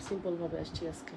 Simple ভাবে আসছি আজকে।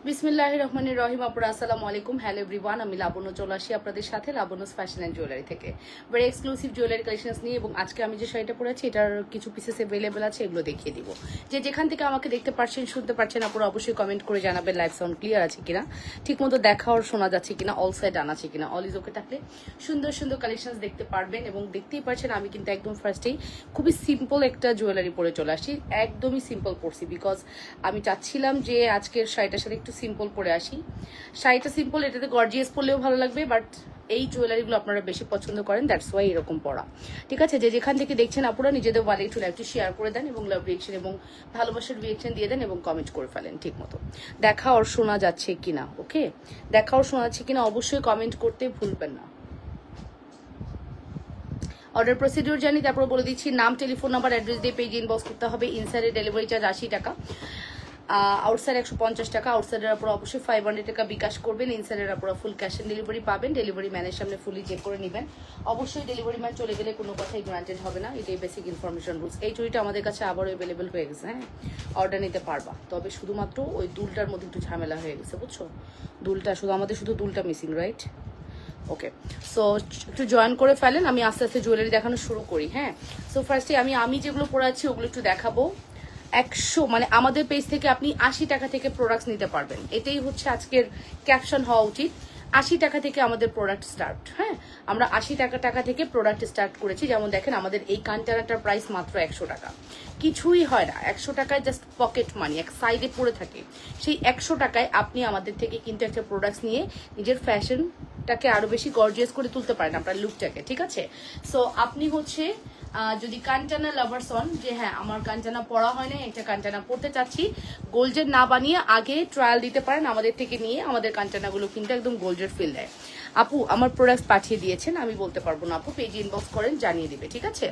বিসমিল্লাহির রহমানির রহিম। আপুরা আসসালামু আলাইকুম। হ্যালো এভরিওয়ান, আমি লাবণ্য চলে আসি আপনাদের সাথে লাবণ্যস ফ্যাশন অ্যান্ড জুয়েলারি থেকে ভেরি এক্সক্লুসিভ জুয়েলারি কালেকশনস নিয়ে। এবং আজকে আমি যে শাড়িটা পরেছি এটার কিছু পিসেস অ্যাভেলেবেল আছে, এগুলো দেখিয়ে দিব। যে যেখান থেকে আমাকে দেখতে পাচ্ছেন শুনতে পাচ্ছেন আপুরা অবশ্যই কমেন্ট করে জানাবেন লাইভ সাউন্ড ক্লিয়ার আছে কিনা, ঠিক মতো দেখা আর শোনা যাচ্ছে কিনা, অল সাইড আন আছে কিনা। অল ইজ ওকে থাকলে সুন্দর সুন্দর কালেকশনস দেখতে পারবেন। এবং দেখতেই পাচ্ছেন আমি কিন্তু একদম ফার্স্টেই খুবই সিম্পল একটা জুয়েলারি পরে চলে আসি। একদমই সিম্পল পরছি বিকজ আমি চাচ্ছিলাম যে আজকের শাড়িটার সাথে একটু সিম্পল পরে আসি। শাড়িটা সিম্পল, এটাতে গর্জিয়াস পরলেও ভালো লাগবে, বাট এই জুয়েলারিগুলো আপনারা বেশি পছন্দ করেন, দ্যাটস ওয়াই এরকম পরা। ঠিক আছে, যে যেখান থেকে দেখছেন আপনারা নিজেদের ওয়ালে একটু লাইভটি শেয়ার করে দেন এবং লাভ রিয়েকশন এবং ভালোবাসার রিয়েকশন দিয়ে দেন এবং কমেন্ট করে ফেলেন ঠিক মতো। দেখা আর শোনা যাচ্ছে কিনা, ওকে, দেখা আর শোনা যাচ্ছে কিনা অবশ্যই কমেন্ট করতে ভুলবেন না। অর্ডার প্রসিডিউর জানি, তারপর বলে দিচ্ছি নাম, টেলিফোন নাম্বার, অ্যাড্রেস দিয়ে পেজ ইনবক্স করতে হবে। ইনসাইডের ডেলিভারি চার্জ 80 টাকা, আউটসাইড 150 টাকা। আউটসাইডের আপনারা অবশ্যই 500 টাকা বিকাশ করবেন। ইনসাইডের আপনারা ফুল ক্যাশ অন ডেলিভারি পাবেন। ডেলিভারি ম্যানের সামনে ফুলি চেক করে নেবেন। অবশ্যই ডেলিভারি ম্যান চলে গেলে কোনো কথাই গ্রান্টেড হবে না, এটাই বেসিক ইনফরমেশন রুলস। এই চুড়িটা আমাদের কাছে আবারও অ্যাভেলেবেল হয়ে গেছে, হ্যাঁ, অর্ডার নিতে পারবা। তবে শুধুমাত্র ওই দুলটার মধ্যে একটু ঝামেলা হয়ে গেছে, বুঝছো, দুলটা শুধু দুলটা মিসিং, রাইট? ওকে, সো একটু জয়েন করে ফেলেন, আমি আস্তে আস্তে জুয়েলারি দেখানো শুরু করি। হ্যাঁ, সো ফার্স্টে আমি যেগুলো পরে আছি ওগুলো একটু দেখাবো। 100 মানে আমাদের পেজ থেকে আপনি 80 টাকা থেকে প্রোডাক্টস নিতে পারবেন, এটাই হচ্ছে আজকের ক্যাপশন হওয়া উচিত। 80 টাকা থেকে আমাদের প্রোডাক্ট স্টার্ট। হ্যাঁ, আমরা 80 টাকা থেকে প্রোডাক্ট স্টার্ট করেছি। যেমন দেখেন আমাদের এই কান্টানাটার প্রাইস মাত্র 100 টাকা, কিছুই হয় না। 100 টাকায় জাস্ট পকেট মানি এক সাইডে পড়ে থাকে। সেই 100 টাকায় আপনি আমাদের থেকে কিন্তু একটা প্রোডাক্টস নিয়ে নিজের ফ্যাশনটাকে আরো বেশি গর্জিয়াস করে তুলতে পারেন, আপনার লুকটাকে। ঠিক আছে, সো আপনি হচ্ছে যদি কাঞ্চানা লাভার্স হন, যে হ্যাঁ আমার কাঞ্চানা পরা হয় না, একটা কাঞ্চানা পড়তে চাচ্ছি, গোল্ডের না বানিয়ে আগে ট্রায়াল দিতে পারেন আমাদের থেকে নিয়ে। আমাদের কাঞ্চানাগুলো কিন্তু একদম গোল্ডের ফিল দেয়। আপু আমার প্রোডাক্ট পাঠিয়ে দিয়েছেন, আমি বলতে পারবো না আপু, পেজে ইনবক্স করেন, জানিয়ে দিবে। ঠিক আছে,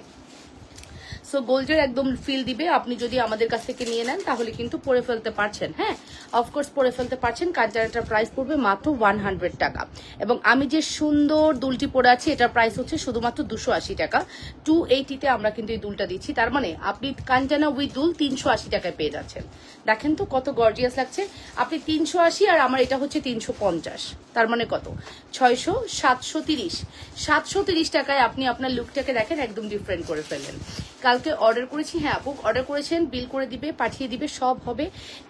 সো গোল্ডের একদম ফিল দিবে। আপনি যদি আমাদের কাছ থেকে নিয়ে নেন তাহলে কিন্তু পরে ফেলতে পারছেন, হ্যাঁ, অফকোর্স পরে ফেলতে পারছেন। কাঞ্চানাটার প্রাইস পড়বে মাত্র 100 টাকা। এবং আমি যে সুন্দর দুলটি পরে আছি এটার প্রাইস হচ্ছে শুধুমাত্র 280 টাকা। 280-তে আমরা কিন্তু এই দুলটা দিচ্ছি, তার মানে আপনি কাঞ্চানা উইথ দুল 380 টাকায় পেয়ে যাচ্ছেন। দেখেন তো কত গর্জিয়াস লাগছে। আপনি 380 আর আমার এটা হচ্ছে 350, তার মানে কত, 600, 730। 730 টাকায় আপনি আপনার লুকটাকে দেখেন একদম ডিফারেন্ট করে ফেললেন। কালকে অর্ডার করেছি, হ্যাঁ আপু অর্ডার করেছেন, বিল করে দিবে, পাঠিয়ে দিবে, সব হবে।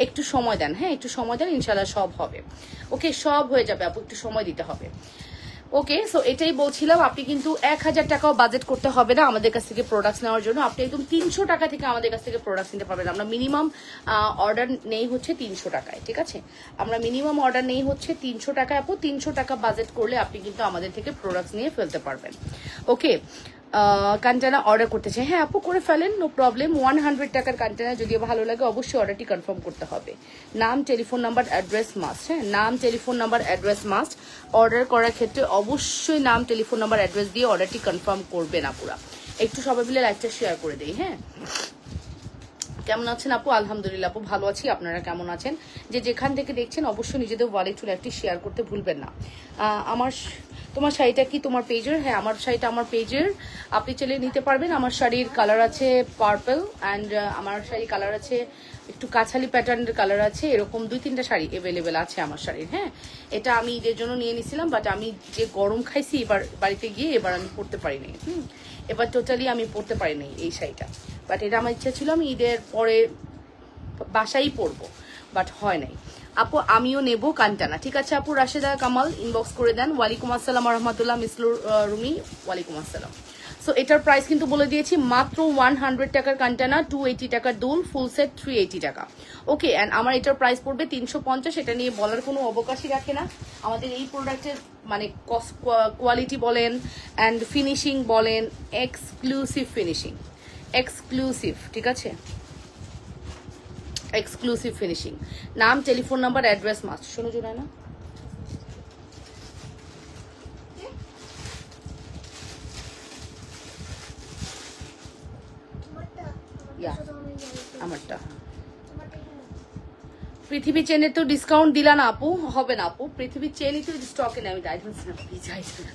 একটু সময় দেন, হ্যাঁ একটু সময় দেন, ইনশাল্লাহ সব হবে। ওকে, সব হয়ে যাবে আপু, একটু সময় দিতে হবে। ওকে, সো এটাই বলছিলাম, আপনি কিন্তু 1000 টাকাও বাজেট করতে হবে না আমাদের কাছ থেকে প্রোডাক্টস নেওয়ার জন্য। আপনি একদম 300 টাকা থেকে আমাদের কাছ থেকে প্রোডাক্টস নিতে পারবেন। আমরা মিনিমাম অর্ডার নেই হচ্ছে 300 টাকায়। ঠিক আছে, আমরা মিনিমাম অর্ডার নেই হচ্ছে 300 টাকায়। আপু 300 টাকা বাজেট করলে আপনি কিন্তু আমাদের থেকে প্রোডাক্টস নিয়ে ফেলতে পারবেন। ওকে, কাঞ্চানা অর্ডার করতে চাই, হ্যাঁ আপু করে ফেলেন, নো প্রবলেম। 100 টাকার কাঞ্চানা যদি ভালো লাগে অবশ্যই অর্ডারটি কনফার্ম করতে হবে। নাম, টেলিফোন নাম্বার, অ্যাড্রেস মাস্ট। হ্যাঁ, নাম, telephone number, address must. Order করার ক্ষেত্রে অবশ্যই নাম, টেলিফোন নাম্বার, অ্যাড্রেস দিয়ে অর্ডারটি কনফার্ম করবেন আপুরা। একটু সবাই মিলে লাইভটা শেয়ার করে দেই। হ্যাঁ, কেমন আছেন আপু? আলহামদুলিল্লাহ আপু ভালো আছি, আপনারা কেমন আছেন? যে যেখান থেকে দেখছেন অবশ্যই নিজেদের ওয়ালে একটু লাইভটি শেয়ার করতে ভুলবেন না। তোমার শাড়িটা কি তোমার পেজের? হ্যাঁ, আমার শাড়িটা আমার পেজের, আপনি চাইলে নিতে পারবেন। আমার শাড়ির কালার আছে পার্পল অ্যান্ড আমার শাড়ির কালার আছে একটু কাছালি প্যাটার্নের কালার আছে, এরকম 2-3টা শাড়ি অ্যাভেলেবেল আছে আমার শাড়ির। হ্যাঁ, এটা আমি ঈদের জন্য নিয়ে নিছিলাম, বাট আমি যে গরম খাইছি এবার বাড়িতে গিয়ে এবার আমি পরতে পারিনি। এবার টোটালি আমি পরতে পারিনি এই শাড়িটা, বাট এটা আমার ইচ্ছা ছিল আমি ঈদের পরে বাসাই পরবো, বাট হয় নাই। আপু আমিও নেব কাঞ্চানা। ঠিক আছে আপু, রাশেদা কামাল ইনবক্স করে দেন। ওয়ালাইকুম আসসালাম রহমতুল্লাহ, মিসলুর রুমি ওয়ালাইকুম আসসালাম। সো এটার প্রাইস কিন্তু বলে দিয়েছি মাত্র 100 টাকার কাঞ্চানা, 280 টাকার দুল, ফুল সেট 380 টাকা। ওকে, অ্যান্ড আমার এটার প্রাইস পড়বে 350। এটা নিয়ে বলার কোনো অবকাশই রাখে না। আমাদের এই প্রোডাক্টের মানে কোয়ালিটি বলেন অ্যান্ড ফিনিশিং বলেন, এক্সক্লুসিভ ফিনিশিং, এক্সক্লুসিভ। ঠিক আছে, এক্সক্লুসিভ ফিনিশিং। নাম, টেলিফোন নাম্বার, অ্যাড্রেস মাস্ট। শোনো জোনা না, ইয়া আমারটা। পৃথিবী চেনে তো ডিসকাউন্ট দিলা না আপু, হবে না আপু, পৃথিবী চেনই তো স্টকে নেই, আমি যাই না।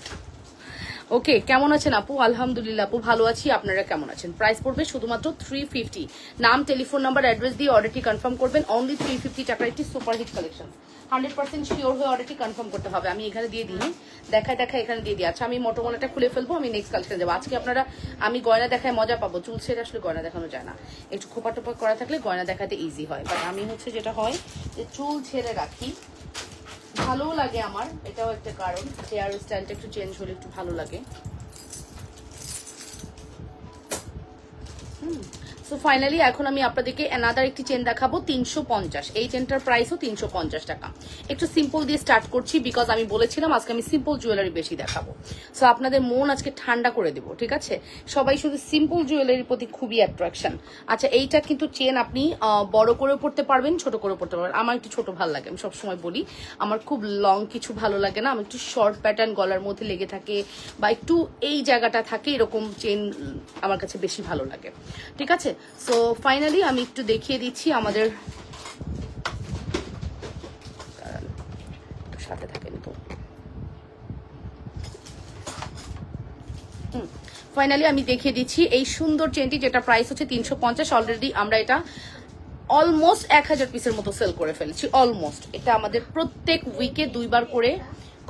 ওকে, কেমন আছেন আপু? আলহামদুলিল্লাহ আপু ভালো আছি, আপনারা কেমন আছেন? প্রাইস পড়বে শুধুমাত্র 350। নাম, টেলিফোন নাম্বার, অ্যাড্রেস দিয়ে অর্ডারটি কনফার্ম করবেন। অনলি 350 টাকার একটি সুপার হিট কালেকশন। 100% শিওর হয়ে অর্ডারটি কনফার্ম করতে হবে। আমি এখানে দিয়ে দিই, দেখায় এখানে দিয়ে দিই। আচ্ছা, আমি মোটোমোলাটা খুলে ফেলবো, আমি নেক্সট কালেকশন যাবো। আজকে আপনারা, আমি গয়না দেখায় মজা পাবো, চুল ছেড়ে আসলে গয়না দেখানো যায় না। একটু খোপা টোপা করা থাকলে গয়না দেখাতে ইজি হয়, বাট আমি হচ্ছে যেটা হয় যে চুল ছেড়ে রাখি, ভালো লাগে আমার, এটাও একটা কারণ। হেয়ার স্টাইলটা একটু চেঞ্জ হলে একটু ভালো লাগে। সো ফাইনালি এখন আমি আপনাদেরকে অ্যানাদার একটি চেন দেখাবো 350। এই চেনটার প্রাইসও 350 টাকা। একটু সিম্পল দিয়ে স্টার্ট করছি, বিকজ আমি বলেছিলাম আজকে আমি সিম্পল জুয়েলারি বেশি দেখাবো। সো আপনাদের মন আজকে ঠান্ডা করে দেবো, ঠিক আছে? সবাই শুধু সিম্পল জুয়েলারির প্রতি খুবই অ্যাট্রাকশন। আচ্ছা, এইটা কিন্তু চেন আপনি বড় করেও পড়তে পারবেন, ছোট করেও পড়তে পারবেন। আমার একটু ছোট ভালো লাগে, আমি সবসময় বলি আমার খুব লং কিছু ভালো লাগে না, আমি একটু শর্ট প্যাটার্ন গলার মধ্যে লেগে থাকে বা একটু এই জায়গাটা থাকে, এরকম চেন আমার কাছে বেশি ভালো লাগে, ঠিক আছে? সো ফাইনালি আমি একটু দেখিয়ে দিচ্ছি আমাদের সাথে থাকেন তো। ফাইনালি আমি দেখিয়ে দিচ্ছি এই সুন্দর চেনটি, যেটা প্রাইস হচ্ছে 350। অলরেডি আমরা এটা অলমোস্ট 1000 পিসের মতো সেল করে ফেলছি। অলমোস্ট এটা আমাদের প্রত্যেক উইকে 2বার করে,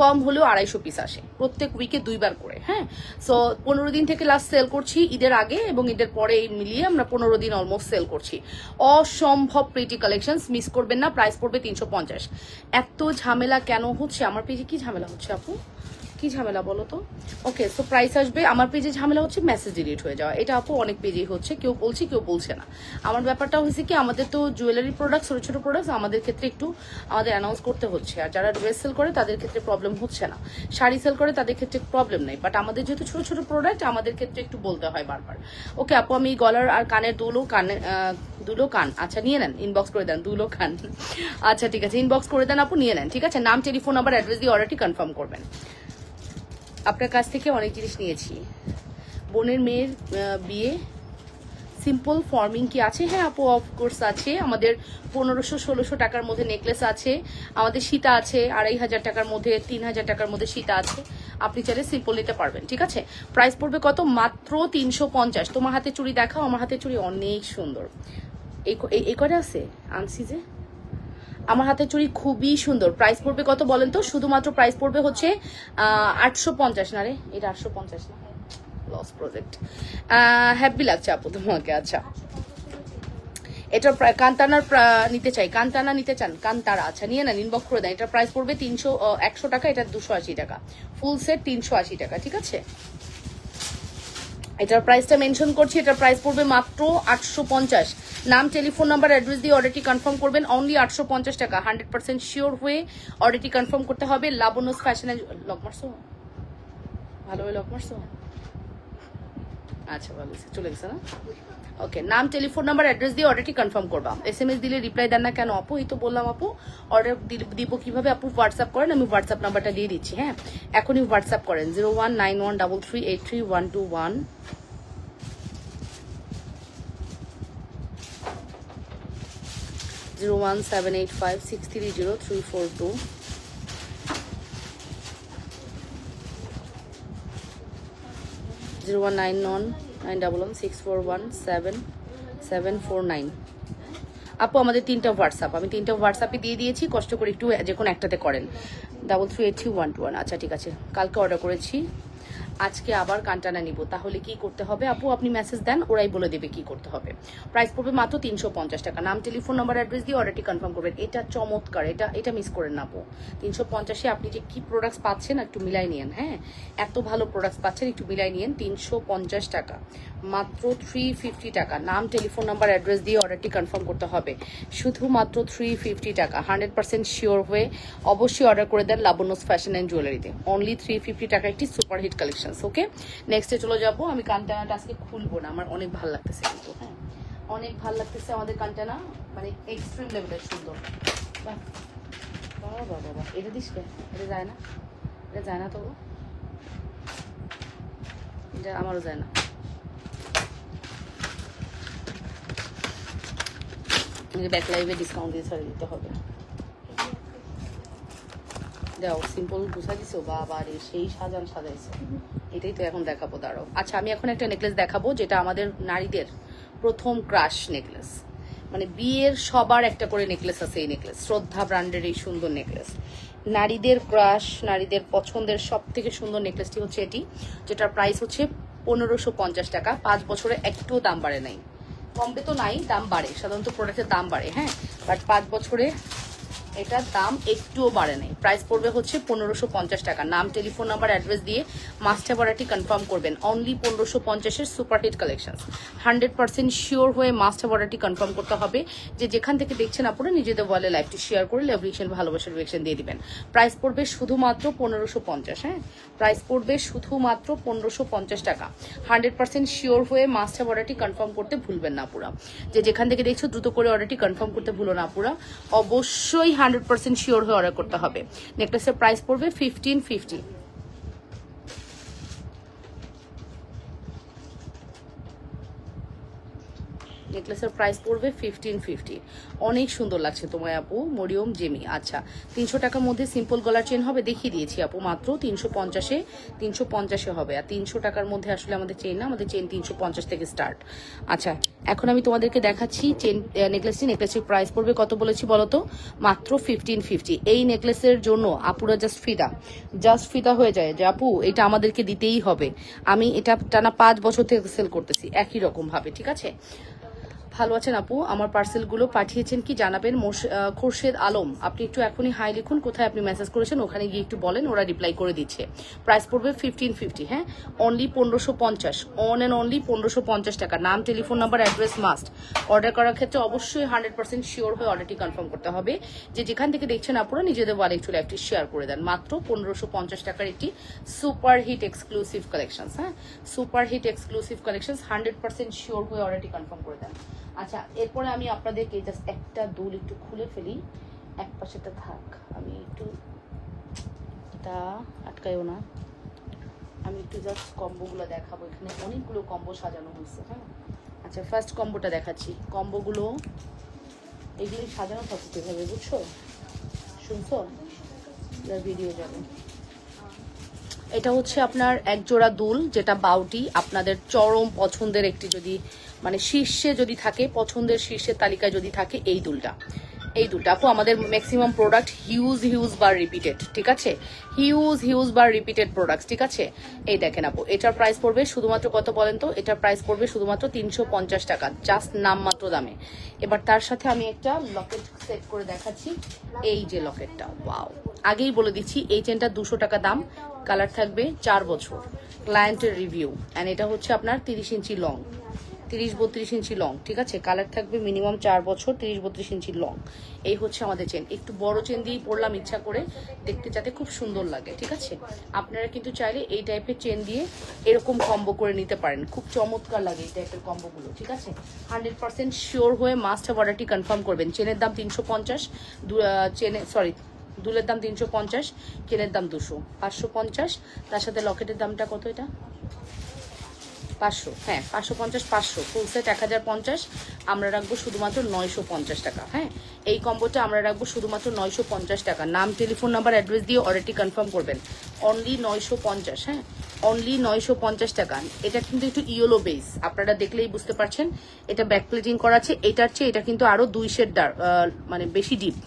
কম হলেও 250 পিস আসে প্রত্যেক উইকে 2বার করে। হ্যাঁ, সো 15 দিন থেকে লাস্ট সেল করছি, ঈদের আগে এবং ঈদের পরে মিলিয়ে আমরা 15 দিন অলমোস্ট সেল করছি। অসম্ভব প্রিটি কালেকশনস, মিস করবেন না। প্রাইস পড়বে 350। এত ঝামেলা কেন হচ্ছে আমার পেজে? কি ঝামেলা হচ্ছে আপু, কি ঝামেলা বলো তো? ওকে, সো প্রাইস আসবে। আমার পেজে ঝামেলা হচ্ছে মেসেজ ডিলিট হয়ে যাওয়া, এটা আপু অনেক পেজেই হচ্ছে, কেউ বলছে কেউ বলছে না। আমার ব্যাপারটা হয়েছে কি, আমাদের তো জুয়েলারি প্রোডাক্ট, ছোট ছোট প্রোডাক্টস, আমাদের ক্ষেত্রে একটু আমাদের অ্যানাউন্স করতে হচ্ছে। আর যারা ড্রেস সেল করে তাদের ক্ষেত্রে প্রবলেম হচ্ছে না, শাড়ি সেল করে তাদের ক্ষেত্রে প্রবলেম নেই, বাট আমাদের যেহেতু ছোট ছোট প্রোডাক্ট আমাদের ক্ষেত্রে একটু বলতে হয় বারবার। ওকে আপু, আমি গলার আর কানের দুলো কান আচ্ছা নিয়ে নেন, ইনবক্স করে দেন। দুলো কান আচ্ছা ঠিক আছে, ইনবক্স করে দেন আপু, নিয়ে নেন, ঠিক আছে? নাম, টেলিফোন নাম্বার, অ্যাড্রেস দিয়ে অর্ডারটি কনফার্ম করবেন। আপনার কাছ থেকে অনেক জিনিস নিয়েছি। বোনের মেয়ের বিয়ে, সিম্পল ফর্মিং কি আছে? হ্যাঁ আপু, অফকোর্স আছে। আমাদের 1500-1600 টাকার মধ্যে নেকলেস আছে, আমাদের সীতা আছে 2500 টাকার মধ্যে, 3000 টাকার মধ্যে সীতা আছে। আপনি চাইলে সিম্পল নিতে পারবেন, ঠিক আছে? প্রাইস পড়বে কত? মাত্র 350। তোমার হাতে চুড়ি দেখাও, আমার হাতে চুড়ি অনেক সুন্দর। এই কটা আছে আনছি যে, আমার হাতে চুড়ি খুবই সুন্দর। প্রাইস পড়বে কত বলেন তো? শুধুমাত্র প্রাইস পড়বে হচ্ছে 850। না রে, এটা 850 না, লস প্রজেক্ট। হ্যাপি লাগছে আপু তোমাকে। আচ্ছা, এটা কান্তানার নিতে চাই, কান্তানা নিতে চান? কান্তারা, আচ্ছা নিয়ে নেন, ইনবক্স করে দেন। এটার প্রাইস পড়বে 100 টাকা, এটা 280 টাকা, ফুল সেট 380 টাকা, ঠিক আছে? এটার প্রাইসটা মেনশন করছি, এটার প্রাইস পড়বে মাত্র 850। নাম, টেলিফোন নাম্বার, অ্যাড্রেস দিয়ে অর্ডারটি কনফার্ম করবেন। অনলি 850 টাকা। 100% শিওর হয়ে অর্ডারটি কনফার্ম করতে হবে। লাবণ্যস ফ্যাশনে লক মারছো, ভালোভাবে লক মারছো? আচ্ছা ভালো, চলে গেছে না? ওকে, নাম, টেলিফোন নাম্বার, অ্যাড্রেস দিয়ে অর্ডারটি কনফার্ম করবা। SMS দিলে রিপ্লাই দেন না কেন আপু? এই তো বললাম আপু, অর্ডার দিব কিভাবে আপু? হোয়াটসঅ্যাপ করেন, আমি হোয়াটসঅ্যাপ নাম্বারটা দিয়ে দিচ্ছি। হ্যাঁ, এখনই হোয়াটসঅ্যাপ করেন 0191338331, 01785630342, 01916417749। আপু আমাদের 3টা হোয়াটসঅ্যাপ, আমি 3টা হোয়াটসঅ্যাপে দিয়ে দিয়েছি, কষ্ট করে একটু যে কোনো একটাতে করেন। 338331। আচ্ছা ঠিক আছে, কালকে অর্ডার করেছি, আজকে আবার কান্টানা নিব, তাহলে কি করতে হবে আপু? আপনি মেসেজ দেন, ওরাই বলে দেবে কি করতে হবে। প্রাইস পড়বে মাত্র 350 টাকা। নাম, টেলিফোন নাম্বার, অ্যাড্রেস দিয়ে অর্ডারটি কনফার্ম করবেন। এটা চমৎকার, এটা মিস করেন না আপু। 350-এ আপনি যে কি প্রোডাক্টস পাচ্ছেন একটু মিলাই নিয়েন। হ্যাঁ, এত ভালো প্রোডাক্টস পাচ্ছেন, একটু মিলাই নিয়েন। 350 টাকা, মাত্র 350 টাকা। নাম, টেলিফোন নাম্বার, অ্যাড্রেস দিয়ে অর্ডারটি কনফার্ম করতে হবে, শুধুমাত্র 350 টাকা। 100% শিওর হয়ে অবশ্যই অর্ডার করে দেন লাবণ্যস ফ্যাশন অ্যান্ড জুয়েলারিতে। অনলি 350 টাকা একটি সুপার হিট কালেকশন। ওকে, নেক্সটে চলে যাবো। আমি কান্টানাটা আজকে খুলবো না, আমার অনেক ভালো লাগতেছে কিন্তু। হ্যাঁ, অনেক ভালো লাগতেছে আমাদের কান্টানা, মানে এক্সট্রিম লেভেলের সুন্দর। বাবা বাবা, এটা দিস কে? এটা যায় না, এটা যায় না তো, এটা আমারও যায় না। ব্যাক লাইভে ডিসকাউন্ট দিয়ে ছাড়ে দিতে হবে। দাও সিম্পল গুছা দিছো, বাবা রে সেই সাজাইছে। এটাই তো এখন দেখাবো, দাঁড়াও। আচ্ছা আমি এখন একটা নেকলেস দেখাবো যেটা আমাদের নারীদের প্রথম ক্রাশ নেকলেস, মানে বিয়ের সবার একটা করে নেকলেস আছে। এই নেকলেস শ্রদ্ধা ব্র্যান্ডের এই সুন্দর নেকলেস, নারীদের ক্রাশ, নারীদের পছন্দের সব থেকে সুন্দর নেকলেসটি হচ্ছে এটি, যেটার প্রাইস হচ্ছে 1550 টাকা। 5 বছরে একটু দাম বাড়ে নাই, কমবে তো নাই, দাম বাড়ে, সাধারণত প্রোডাক্টের দাম বাড়ে, হ্যাঁ, বাট 5 বছরে এটার দাম একটুও বাড়ে নাই। প্রাইস পড়বে হচ্ছে 1550 টাকা। নাম, টেলিফোন নাম্বার, অ্যাড্রেস দিয়ে মাস্টার অর্ডারটি কনফার্ম করবেন। অনলি 1550-এর সুপারহিট কালেকশন। 100% শিওর হয়ে মাস্টার অর্ডারটি কনফার্ম করতে হবে। যে যেখান থেকে দেখছেন আপনারা নিজেদের ওয়ালে লাইভটি শেয়ার করে রিঅ্যাকশন, ভালোবাসার রিঅ্যাকশন দিয়ে দিবেন। প্রাইস পড়বে শুধুমাত্র 1550, হ্যাঁ, প্রাইস পড়বে শুধুমাত্র 1550 টাকা। 100% শিওর হয়ে মাস্টার অর্ডারটি কনফার্ম করতে ভুলবেন না পুরা। যে যেখান থেকে দেখছো দ্রুত করে অর্ডারটি কনফার্ম করতে ভুলো না পুরা, অবশ্যই 100% শিওর হয়ে অর্ডার করতে হবে। নেকলেসের প্রাইস পড়বে 1550। নেকলেসের প্রাইস পড়বে 1550। অনেক সুন্দর লাগছে তোমায় আপু, মরিয়ম জেমি। আচ্ছা 300 টাকার মধ্যে সিম্পল গলার চেন হবে, দেখিয়ে দিয়েছি আপু, মাত্র 350-এ হবে। আর 300 টাকার মধ্যে আসলে আমাদের চেন না, আমাদের চেন 350 থেকে স্টার্ট। আচ্ছা এখন আমি তোমাদেরকে দেখাচ্ছি চেন নেকলেসের প্রাইস পড়বে কত বলেছি বলো তো, মাত্র 1550। এই নেকলেসের জন্য আপুরা জাস্ট ফিদা হয়ে যায় যে আপু এটা আমাদেরকে দিতেই হবে। আমি এটা টানা 5 বছর থেকে সেল করতেছি একই রকম ভাবে, ঠিক আছে। ভালো আছেন আপু, আমার পার্সেলগুলো পাঠিয়েছেন কি জানাবেন। খোরশেদ আলম, আপনি একটু এখনই হাই লিখুন, কোথায় আপনি মেসেজ করেছেন ওখানে গিয়ে একটু বলেন, ওরা রিপ্লাই করে দিচ্ছে। প্রাইস পড়বে 1550, হ্যাঁ, অনলি 1550, অন অ্যান্ড অনলি 1550 টাকা। নাম, telephone number, address must. Order করার ক্ষেত্রে অবশ্যই 100% শিওর হয়ে অর্ডারটি কনফার্ম করতে হবে। যে যেখান থেকে দেখছেন আপনারা নিজেদের ওয়ালে একটু লাইভটি শেয়ার করে দেন। মাত্র 1550 টাকার একটি সুপার হিট এক্সক্লুসিভ কালেকশন, হ্যাঁ, super hit exclusive collection. 100% sure হয়ে অর্ডারটি কনফার্ম করে দেন। আচ্ছা এরপরে আমি আপনাদেরকে জাস্ট একটা দুল একটু খুলে ফেলি, এক পাশেটা থাক, আমি একটু এটা আটকাইও না, আমি একটু জাস্ট কম্বোগুলো দেখাবো। এখানে অনেকগুলো কম্বো সাজানো হয়েছে, হ্যাঁ। আচ্ছা ফার্স্ট কম্বোটা দেখাচ্ছি। কম্বোগুলো এইগুলি সাজানো থাকতে হবে, বুঝছো, শুনছো, ভিডিও যাবে। এটা হচ্ছে আপনার এক জোড়া দুল, যেটা বাউটি আপনাদের চরম পছন্দের একটি, যদি মানে শীর্ষে যদি থাকে, পছন্দের শীর্ষের তালিকায় যদি থাকে এই দুলটা, এই দুলটা আপু আমাদের ম্যাক্সিমাম প্রোডাক্ট হিউজ বার রিপিটেড, ঠিক আছে, হিউজ বার রিপিটেড প্রোডাক্ট, ঠিক আছে। এই দেখেন আপু এটার প্রাইস পড়বে শুধুমাত্র কত বলেন তো, এটার প্রাইস পড়বে শুধুমাত্র 350 টাকা, জাস্ট নামমাত্র দামে। এবার তার সাথে আমি একটা লকেট সেট করে দেখাচ্ছি, এই যে লকেটটা, ওয়াও। আগেই বলে দিচ্ছি এই চেনটা 200 টাকা দাম, কালার থাকবে 4 বছর, ক্লায়েন্টের রিভিউ, অ্যান্ড এটা হচ্ছে আপনার 30 ইঞ্চি লং, 30-32 ইঞ্চি লং, ঠিক আছে, কালার থাকবে মিনিমাম 4 বছর, 30-32 ইঞ্চি লং। এই হচ্ছে আমাদের চেন, একটু বড় চেন দিয়েই পরলাম ইচ্ছা করে, দেখতে যাতে খুব সুন্দর লাগে, ঠিক আছে। আপনারা কিন্তু চাইলে এই টাইপের চেন দিয়ে এরকম কম্বো করে নিতে পারেন, খুব চমৎকার লাগে এই টাইপের কম্বোগুলো, ঠিক আছে। 100% শিওর হয়ে মাস্ট হ্যাভ অর্ডারটি কনফার্ম করবেন। চেনের দাম 350, দুলের দাম 350, চেনের দাম 200, 550। তার সাথে লকেটের দামটা কত, এটা 500, হ্যাঁ 550, 500 ফুল সেট 1050, আমরা রাখবো শুধুমাত্র 950 টাকা, হ্যাঁ। এই কম্বোটা আমরা রাখবো শুধুমাত্র 950 টাকা। নাম, টেলিফোন নাম্বার, অ্যাড্রেস দিয়ে অর্ডারটি কনফার্ম করবেন। অনলি 950, হ্যাঁ, অনলি 950 টাকা। এটা কিন্তু একটু ইয়েলো বেস, আপনারা দেখলেই বুঝতে পারছেন, এটা ব্যাক প্লেটিং করা আছে। এটার চেয়ে এটা কিন্তু আরো 2 শেড ডার্ক, মানে বেশি ডিপ,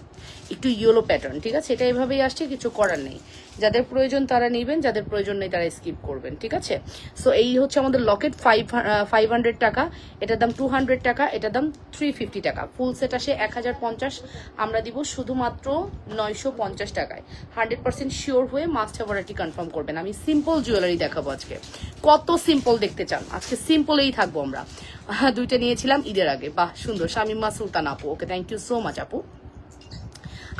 একটু ইয়েলো প্যাটার্ন, ঠিক আছে। এটা এভাবেই আসছে, কিছু করার নেই। যাদের প্রয়োজন তারা নেবেন, যাদের প্রয়োজন নেই তারা স্কিপ করবেন, ঠিক আছে। সো এই হচ্ছে আমাদের লকেট, 500 টাকা, এটার দাম 200 টাকা, এটার দাম 350 টাকা। ফুল সেট আসে 1050, আমরা দিব শুধুমাত্র 950 টাকায়। 100% শিওর হয়ে মাস্ট হ্যাভ অর্ডারটি কনফার্ম করবেন। আমি সিম্পল জুয়েলারি দেখাবো আজকে, কত সিম্পল দেখতে চান, আজকে সিম্পলেই থাকবো আমরা। দুইটা নিয়েছিলাম ঈদের আগে, বাহ সুন্দর, শামিমা সুলতান আপু, okay thank you so much আপু,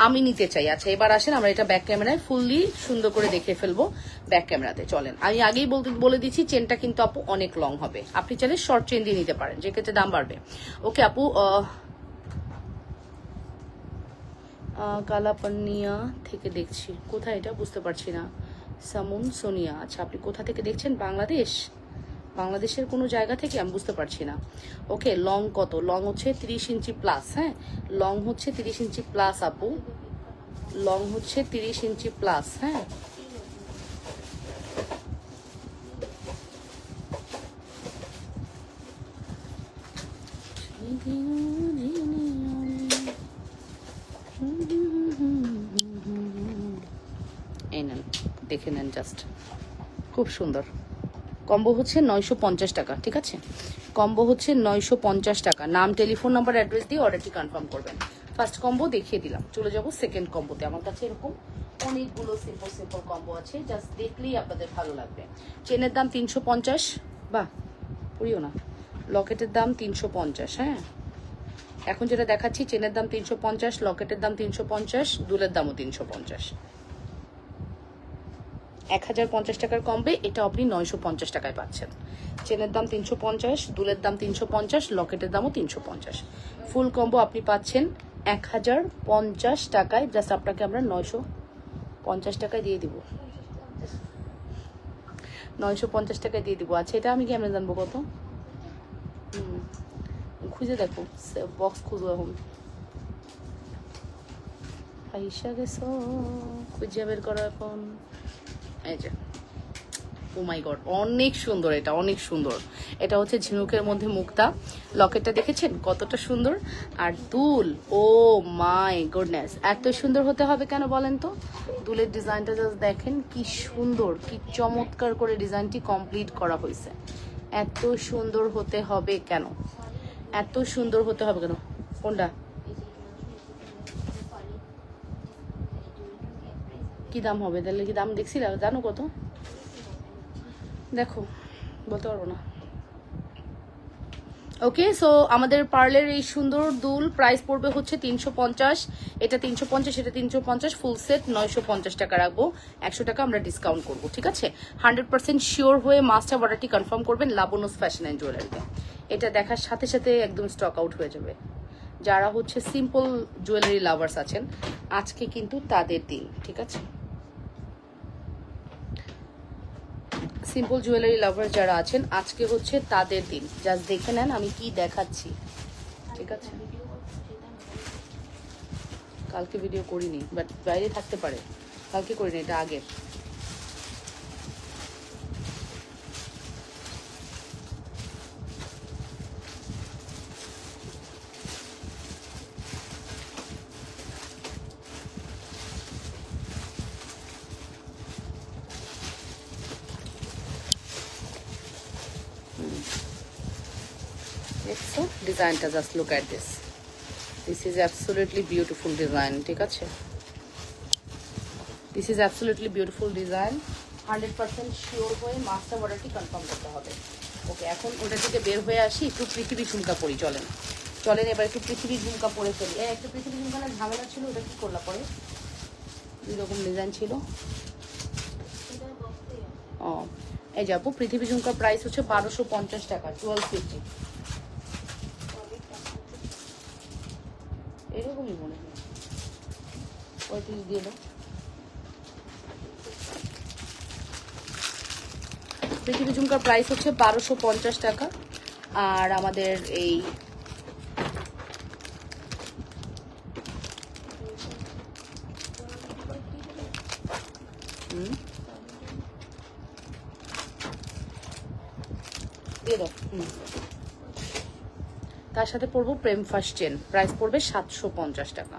আমি নিতে চাই। আচ্ছা এবার আসেন আমরা এটা ব্যাক ক্যামেরায় ফুললি সুন্দর করে দেখে ফেলবো, ব্যাক ক্যামেরাতে চলেন। আমি আগেই বলে দিচ্ছি চেনটা কিন্তু আপু অনেক লং হবে, আপনি চাইলে শর্ট চেন দিয়ে নিতে পারেন, যে ক্ষেত্রে দাম বাড়বে। ওকে আপু, কালাপানিয়া থেকে দেখছি, কোথায় এটা বুঝতে পারছি না। সামুন সোনিয়া, আচ্ছা আপনি কোথা থেকে দেখছেন, বাংলাদেশ, বাংলাদেশের কোনো জায়গা থেকে আমি বুঝতে পারছি না। ওকে, লং কত? লং হচ্ছে 30 ইঞ্চি প্লাস। হ্যাঁ, লং হচ্ছে 30 ইঞ্চি প্লাস আপু, লং হচ্ছে 30 ইঞ্চি প্লাস। হ্যাঁ, এই নেন, দেখে নেন জাস্ট, খুব সুন্দর। কম্বো হচ্ছে 950 টাকা। ঠিক আছে, কম্বো হচ্ছে 950 টাকা। নাম, টেলিফোন নাম্বার, অ্যাড্রেস দিয়ে অর্ডারটি কনফার্ম করবেন। ফার্স্ট কম্বো দেখিয়ে দিলাম, চলে যাব সেকেন্ড কম্বোতে। আমার কাছে এরকম অনেকগুলো সিম্পল সিম্পল কম্বো আছে, জাস্ট দেখলেই আপনাদের ভালো লাগবে। চেনের দাম 350, বাহ পুরিও না। লকেটের দাম 350। হ্যাঁ, এখন যেটা দেখাচ্ছি, চেনের দাম 350, লকেটের দাম 350, দুলের দামও 350। 1050 টাকার কমবে, এটা আপনি 950 টাকায় পাচ্ছেন। চেনের দাম 350, দুলের দাম 350, লকেটের দামও 350। ফুল কম্বো আপনি পাচ্ছেন 1050 টাকায়। জাস্ট আপনাকে আমরা 950 টাকায় দিয়ে দিব, 950 টাকায় দিয়ে দিব। আচ্ছা, এটা আমি কেমন জানবো কত? খুঁজে দেখো, বক্স খুঁজো এখন। পয়সা গেছো খুঁজে বের করো এখন। এই যে, ও মাই গড, অনেক সুন্দর, এটা অনেক সুন্দর। এটা হচ্ছে ঝিনুকের মধ্যে মুক্তা। লকেটটা দেখেছেন কতটা সুন্দর? আর দুল, ও মাই গুডনেস, এত সুন্দর হতে হবে কেন বলেন তো? দুলের ডিজাইনটা জাস্ট দেখেন কি সুন্দর, কি চমৎকার করে ডিজাইনটি কমপ্লিট করা হয়েছে। এত সুন্দর হতে হবে কেন? এত সুন্দর হতে হবে কেন? কোনটা? কি দাম হবে তাহলে? কি দাম দেখছি, জানো কত? দেখো, বলতে পারবো না। ওকে, সো আমাদের পার্লের এই সুন্দর দুল প্রাইস পড়বে হচ্ছে 350। এটা 350, এটা 350, ফুল সেট 950 টাকা রাখবো। 100 টাকা আমরা ডিসকাউন্ট করবো। ঠিক আছে, 100% শিওর হয়ে মাস্টার অর্ডারটি কনফার্ম করবেন লাবণ্যস ফ্যাশন অ্যান্ড জুয়েলারিতে। এটা দেখার সাথে সাথে একদম স্টক আউট হয়ে যাবে। যারা হচ্ছে সিম্পল জুয়েলারি লাভার্স আছেন, আজকে কিন্তু তাদের দিন। ঠিক আছে, সিম্পল জুয়েলারি লাভার যারা আছেন, আজকে হচ্ছে তাদের দিন। জাস্ট দেখে নেন আমি কি দেখাচ্ছি। ঠিক আছে, কালকে ভিডিও করিনি, বাট বাইরে থাকতে পারে, কালকে করিনি, এটা আগের। দেখছো ডিজাইনটা? Just look at this, this is absolutely beautiful design. ঠিক আছে, this is absolutely beautiful design. 100% sure হয়ে মাস্টার অর্ডারটি কনফার্ম করতে হবে। ওকে, এখন ওটা থেকে বের হয়ে আসি, একটু পৃথিবী ঝুমকা পরি। চলেন চলেন, এবার একটু পৃথিবী ঝুমকা পরে ফেলি। একটা পৃথিবী ঝুমকার ঝামেলা ছিল, ওটা কি করলা পরে? দুই রকম ডিজাইন ছিল। ও, এই যাবো, পৃথিবী ঝুমকার প্রাইস হচ্ছে 1250 টাকা, 1250। এরকমই মনে হয়, 35 দিয়ে দাও। পৃথিবী ঝুমকার প্রাইস হচ্ছে 1250 টাকা। আর আমাদের এই দিয়ে দাও। তার সাথে পড়বো প্রেম ফার্স্ট চেন, প্রাইস পড়বে 750 টাকা।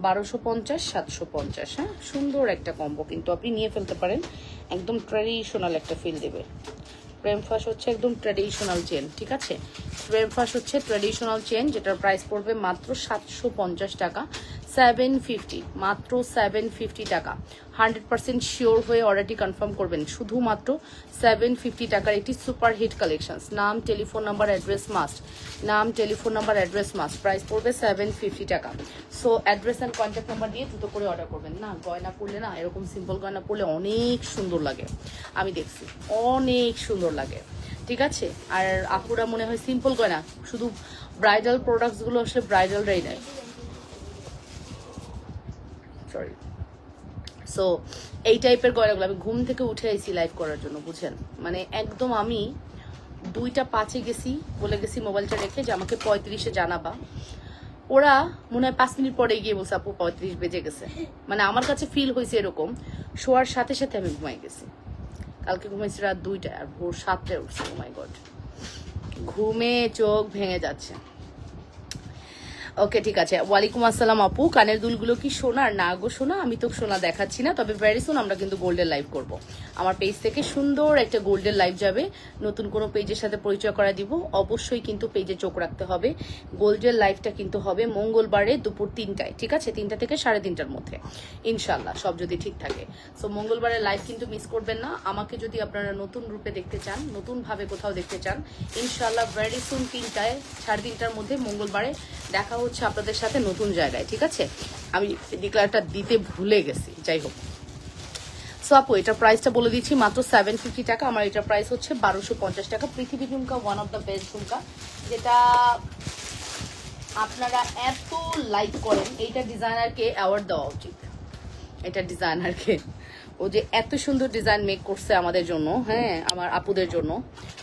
1250, 750। হ্যাঁ, সুন্দর একটা কম্বো, কিন্তু আপনি নিয়ে ফেলতে পারেন, একদম ট্র্যাডিশনাল একটা ফিল দেবে। প্রেম ফার্স্ট হচ্ছে একদম ট্র্যাডিশনাল চেন। ঠিক আছে, প্রেম ফার্স্ট হচ্ছে ট্র্যাডিশনাল চেন, যেটার প্রাইস পড়বে মাত্র 750 টাকা। 750, মাত্র 750 টাকা। 100% শিওর হয়ে অর্ডারটি কনফার্ম করবেন। শুধুমাত্র 750 টাকার একটি সুপার হিট কালেকশন। নাম, টেলিফোন নাম্বার, অ্যাড্রেস মাস্ট। নাম, telephone number, address must. Price পড়বে 750 টাকা। So address and contact number দিয়ে দ্রুত করে অর্ডার করবেন। না, গয়না পরলে না, এরকম সিম্পল গয়না পরলে অনেক সুন্দর লাগে, আমি দেখছি অনেক সুন্দর লাগে। ঠিক আছে, আর আপুরা মনে হয় সিম্পল গয়না, শুধু ব্রাইডাল প্রোডাক্টসগুলো আসলে ব্রাইডালরাই নেয়। সরি। সো এই টাইপের গয়নাগুলো, আমি ঘুম থেকে উঠে আইছি লাইভ করার জন্য, বুঝছেন? মানে একদম আমি 2টা 5-এ গেছি, বলে গেছি মোবাইলটা রেখে যে আমাকে 35-এ জানাবা। ওরা মনে হয় 5 মিনিট পরে গিয়ে বলছে আপু 35 বেজে গেছে। মানে আমার কাছে ফিল হয়েছে এরকম, শোয়ার সাথে সাথে আমি ঘুমাই গেছি। কালকে ঘুমাইছি রাত 2টায়, আর ভোর 7টায় উঠছি। ও মাই গড, ঘুমে চোখ ভেঙে যাচ্ছে। ওকে ঠিক আছে। ওয়ালাইকুম আসসালাম আপু, কানের দুলগুলো কি সোনার? না গো সোনা, আমি তো সোনা দেখাচ্ছি না, তবে ভেরি সুন আমরা কিন্তু গোল্ডের লাইভ করব। আমার পেজ থেকে সুন্দর একটা গোল্ডের লাইভ যাবে, নতুন কোনো পেজের সাথে পরিচয় করা দিব। অবশ্যই কিন্তু পেজে চোখ রাখতে হবে। গোল্ডের লাইভটা কিন্তু হবে মঙ্গলবারে দুপুর 3টায়, ঠিক আছে? 3টা থেকে 3:30টার মধ্যে ইনশাল্লাহ, সব যদি ঠিক থাকে। সো মঙ্গলবারের লাইভ কিন্তু মিস করবেন না। আমাকে যদি আপনারা নতুন রূপে দেখতে চান, নতুন ভাবে কোথাও দেখতে চান, ইনশাল্লাহ ভেরি সুন 3টায়, 3:30টার মধ্যে মঙ্গলবারে দেখা হচ্ছে আপনাদের সাথে নতুন জায়গায়, ঠিক আছে? আমি ডিক্লারটা দিতে ভুলে গেছি, যাই হোক। সো আপু এটার প্রাইসটা বলে দিচ্ছি, মাত্র 750 টাকা। আমার এটার প্রাইস হচ্ছে 1250 টাকা। পৃথিবী ঝুমকা, ওয়ান অফ দ্য বেস্ট ঝুমকা, যেটা আপনারা এত লাইক করেন। এইটা ডিজাইনারকে অ্যাওয়ার্ড দেওয়া উচিত। এটা ডিজাইনারকে, ও যে এত সুন্দর ডিজাইন মেক করছে আমাদের জন্য, হ্যাঁ আমার আপুদের জন্য,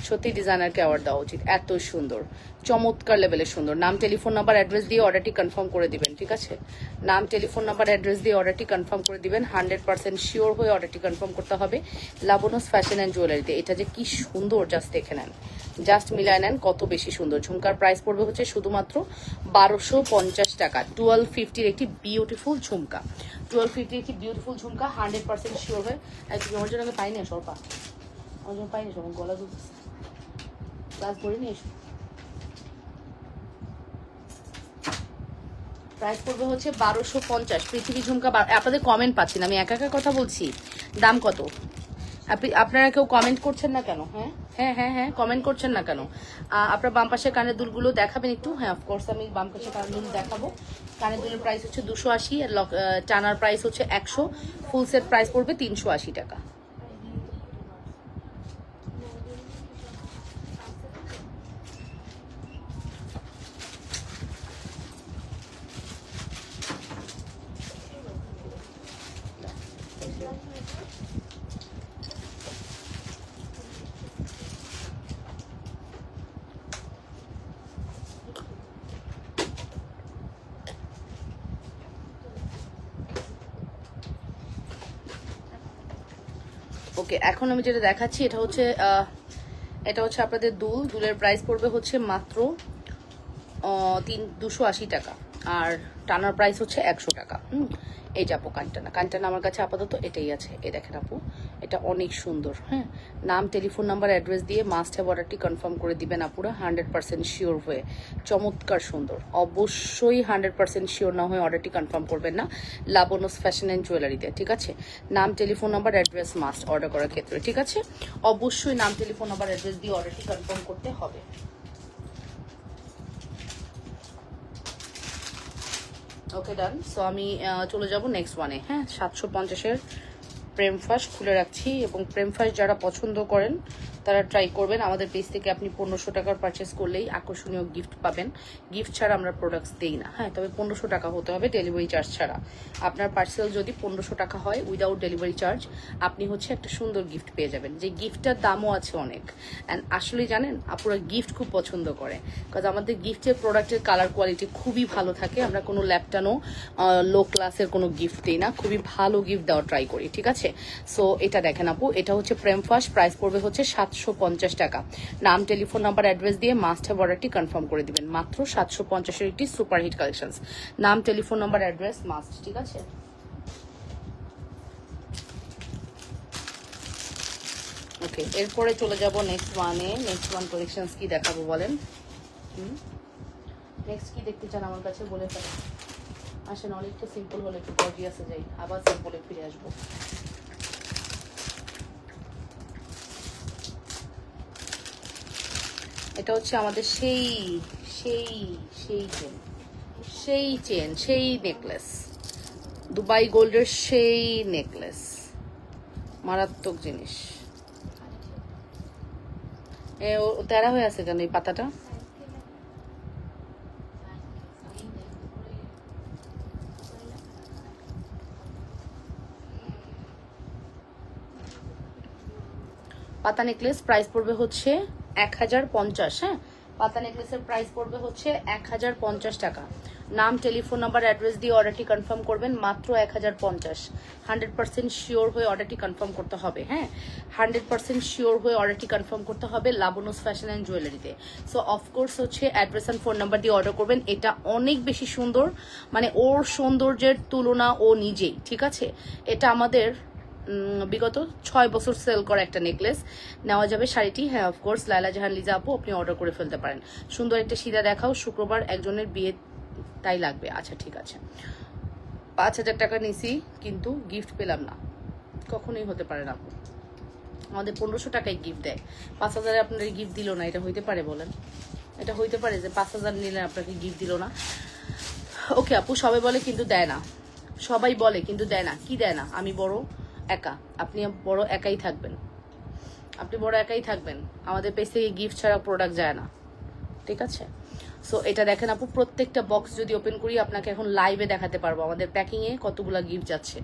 সত্যি ডিজাইনারকে অ্যাওয়ার্ড দেওয়া উচিত। এত সুন্দর, চমৎকার লেভেলের সুন্দর। নাম, টেলিফোন নাম্বার, অ্যাড্রেস দিয়ে অর্ডারটি কনফার্ম করে দিবেন, ঠিক আছে? নাম, টেলিফোন নাম্বার, অ্যাড্রেস দিয়ে অর্ডারটি কনফার্ম করে দিবেন। 100% শিওর হয়ে অর্ডারটি কনফার্ম করতে হবে লাবণ্যস ফ্যাশন অ্যান্ড জুয়েলারিতে। এটা যে কি সুন্দর, জাস্ট দেখে নেন, জাস্ট মিলায় নেন কত বেশি সুন্দর। ঝুমকার প্রাইস পড়বে হচ্ছে শুধুমাত্র 1250 টাকা। 1250-র একটি বিউটিফুল ঝুমকা, 1250 একটি বিউটিফুল ঝুমকা, 100% শিওর হয়ে। আমার জন্য আমি পাইনি সরপা, আমার জন্য পাইনি সব, গলা দুলতেছে, ক্লাস করে নিয়ে এসো। প্রাইস পড়বে হচ্ছে 1250। পৃথিবী ঝুমকা, আপনাদের কমেন্ট পাচ্ছি না, আমি একা একা কথা বলছি। দাম কত? আপনারা কেউ কমেন্ট করছেন না কেন? হ্যাঁ হ্যাঁ হ্যাঁ হ্যাঁ, কমেন্ট করছেন না কেন? আপনার বাম পাশে কানের দুলগুলো দেখাবেন একটু? হ্যাঁ অফকোর্স আমি বাম পাশে কানের দুল দেখাবো। কানের দুলের প্রাইস হচ্ছে 280, আর টানার প্রাইস হচ্ছে 100। ফুল সেট প্রাইস পড়বে 380 টাকা। ওকে, এখন আমি যেটা দেখাচ্ছি এটা হচ্ছে আপনাদের দুলের প্রাইস পড়বে হচ্ছে মাত্র 280 টাকা, আর টানার প্রাইস হচ্ছে 100 টাকা। এই যে আপু কানটানা আমার কাছে আপাতত এটাই আছে। এই দেখেন আপু, এটা অনেক সুন্দর। হ্যাঁ, নাম, টেলিফোন নাম্বার, অ্যাড্রেস দিয়ে মাস্ট হ্যাভ অর্ডারটি কনফার্ম করে দিবেন আপুরা 100% শিওর হয়ে। চমৎকার সুন্দর, অবশ্যই 100% শিওর না হয়ে অর্ডারটি কনফার্ম করবেন না লাবণ্যস ফ্যাশন অ্যান্ড জুয়েলারিতে, ঠিক আছে? নাম, telephone number, address must order করার ক্ষেত্রে, ঠিক আছে? অবশ্যই নাম, টেলিফোন নাম্বার, অ্যাড্রেস দিয়ে অর্ডারটি কনফার্ম করতে হবে। ওকে ডান। সো আমি চলে যাব নেক্সট ওয়ানে। হ্যাঁ, 750-এর প্রেম ফাঁস খুলে রাখছি, এবং প্রেম ফাঁস যারা পছন্দ করেন তারা ট্রাই করবেন। আমাদের পেজ থেকে আপনি 1500 টাকার পারচেস করলেই আকর্ষণীয় গিফট পাবেন। গিফট ছাড়া আমরা প্রোডাক্টস দেই না। হ্যাঁ, তবে 1500 টাকা হতে হবে ডেলিভারি চার্জ ছাড়া। আপনার পার্সেল যদি 1500 টাকা হয় উইদাউট ডেলিভারি চার্জ, আপনি হচ্ছে একটা সুন্দর গিফট পেয়ে যাবেন, যে গিফটটার দামও আছে অনেক। অ্যান্ড আসলে জানেন আপুরা গিফট খুব পছন্দ করে, কারণ আমাদের গিফটের প্রোডাক্টের কালার কোয়ালিটি খুবই ভালো থাকে। আমরা কোনো ল্যাপটানো লো ক্লাসের কোনো গিফট দিই না, খুবই ভালো গিফট দেওয়ার ট্রাই করি, ঠিক আছে? সো এটা দেখেন আপু, এটা হচ্ছে প্রেম ফাঁস, প্রাইস পড়বে হচ্ছে 750 টাকা। নাম, টেলিফোন নাম্বার, অ্যাড্রেস দিয়ে মাস্ট হ্যাভ অর্ডারটি কনফার্ম করে দিবেন। মাত্র 750-এর একটি সুপারহিট কালেকশনস। নাম, টেলিফোন নাম্বার, অ্যাড্রেস মাস্ট, ঠিক আছে? ওকে, এরপরে চলে যাব নেক্সট ওয়ানে। নেক্সট ওয়ান কালেকশনস কি দেখাবো বলেন? নেক্সট কি দেখতে চান আমার কাছে বলে ফেলেন। আসেন, অনেকটা সিম্পল হলে একটু গর্জিয়াসে যাই, আবার সিম্পলে ফিরে আসবো। এটা হচ্ছে আমাদের সেই সেই সেই চেন, সেই চেন, সেই নেকলেস, দুবাই গোল্ডের সেই নেকলেস, মারাত্মক জিনিস। ও তেরা হয়ে আছে কেন এই পাতাটা? পাতা নেকলেস, প্রাইস পড়বে হচ্ছে 1050। হ্যাঁ, পাতা নেকলেসের প্রাইস পড়বে হচ্ছে 1050 টাকা। নাম, টেলিফোন নাম্বার, অ্যাড্রেস দিয়ে অর্ডারটি কনফার্ম করবেন, মাত্র 1050। 100% শিওর হয়ে অর্ডারটি কনফার্ম করতে হবে। হ্যাঁ, 100% শিওর হয়ে অর্ডারটি কনফার্ম করতে হবে লাবণ্যস ফ্যাশন অ্যান্ড জুয়েলারিতে। সো অফকোর্স হচ্ছে অ্যাড্রেস অ্যান্ড ফোন নাম্বার দিয়ে অর্ডার করবেন। এটা অনেক বেশি সুন্দর, মানে ওর সৌন্দর্যের তুলনা ও নিজেই। ঠিক আছে, এটা আমাদের বিগত 6 বছর সেল করা একটা নেকলেস। নেওয়া যাবে শাড়িটি। হ্যাঁ, অফকোর্স লাইলা জাহান লিজা আপু, আপনি অর্ডার করে ফেলতে পারেন। সুন্দর একটা সিধা দেখাও, শুক্রবার একজনের বিয়ে তাই লাগবে। আচ্ছা ঠিক আছে, 5000 টাকা নিছি কিন্তু গিফট পেলাম না, কখনোই হতে পারে না। আমাদের 1500 টাকায় গিফট দেয়, 5000 আপনার গিফট দিল না, এটা হইতে পারে বলেন? এটা হইতে পারে যে 5000 নিলেন আপনাকে গিফট দিল না? ওকে আপু, সবাই বলে কিন্তু দেয় না, সবাই বলে কিন্তু দেয় না। কি দেয় না? আমি বড় একা, আপনি বড় একাই থাকবেন, আপনি বড় একাই থাকবেন। আমাদের পেজ থেকে গিফট ছাড়া প্রোডাক্ট যায় না। ঠিক আছে, সো এটা দেখেন আপু, প্রত্যেকটা বক্স যদি ওপেন করি আপনাকে এখন লাইভে দেখাতে পারবো আমাদের প্যাকিংয়ে কতগুলো গিফট যাচ্ছে।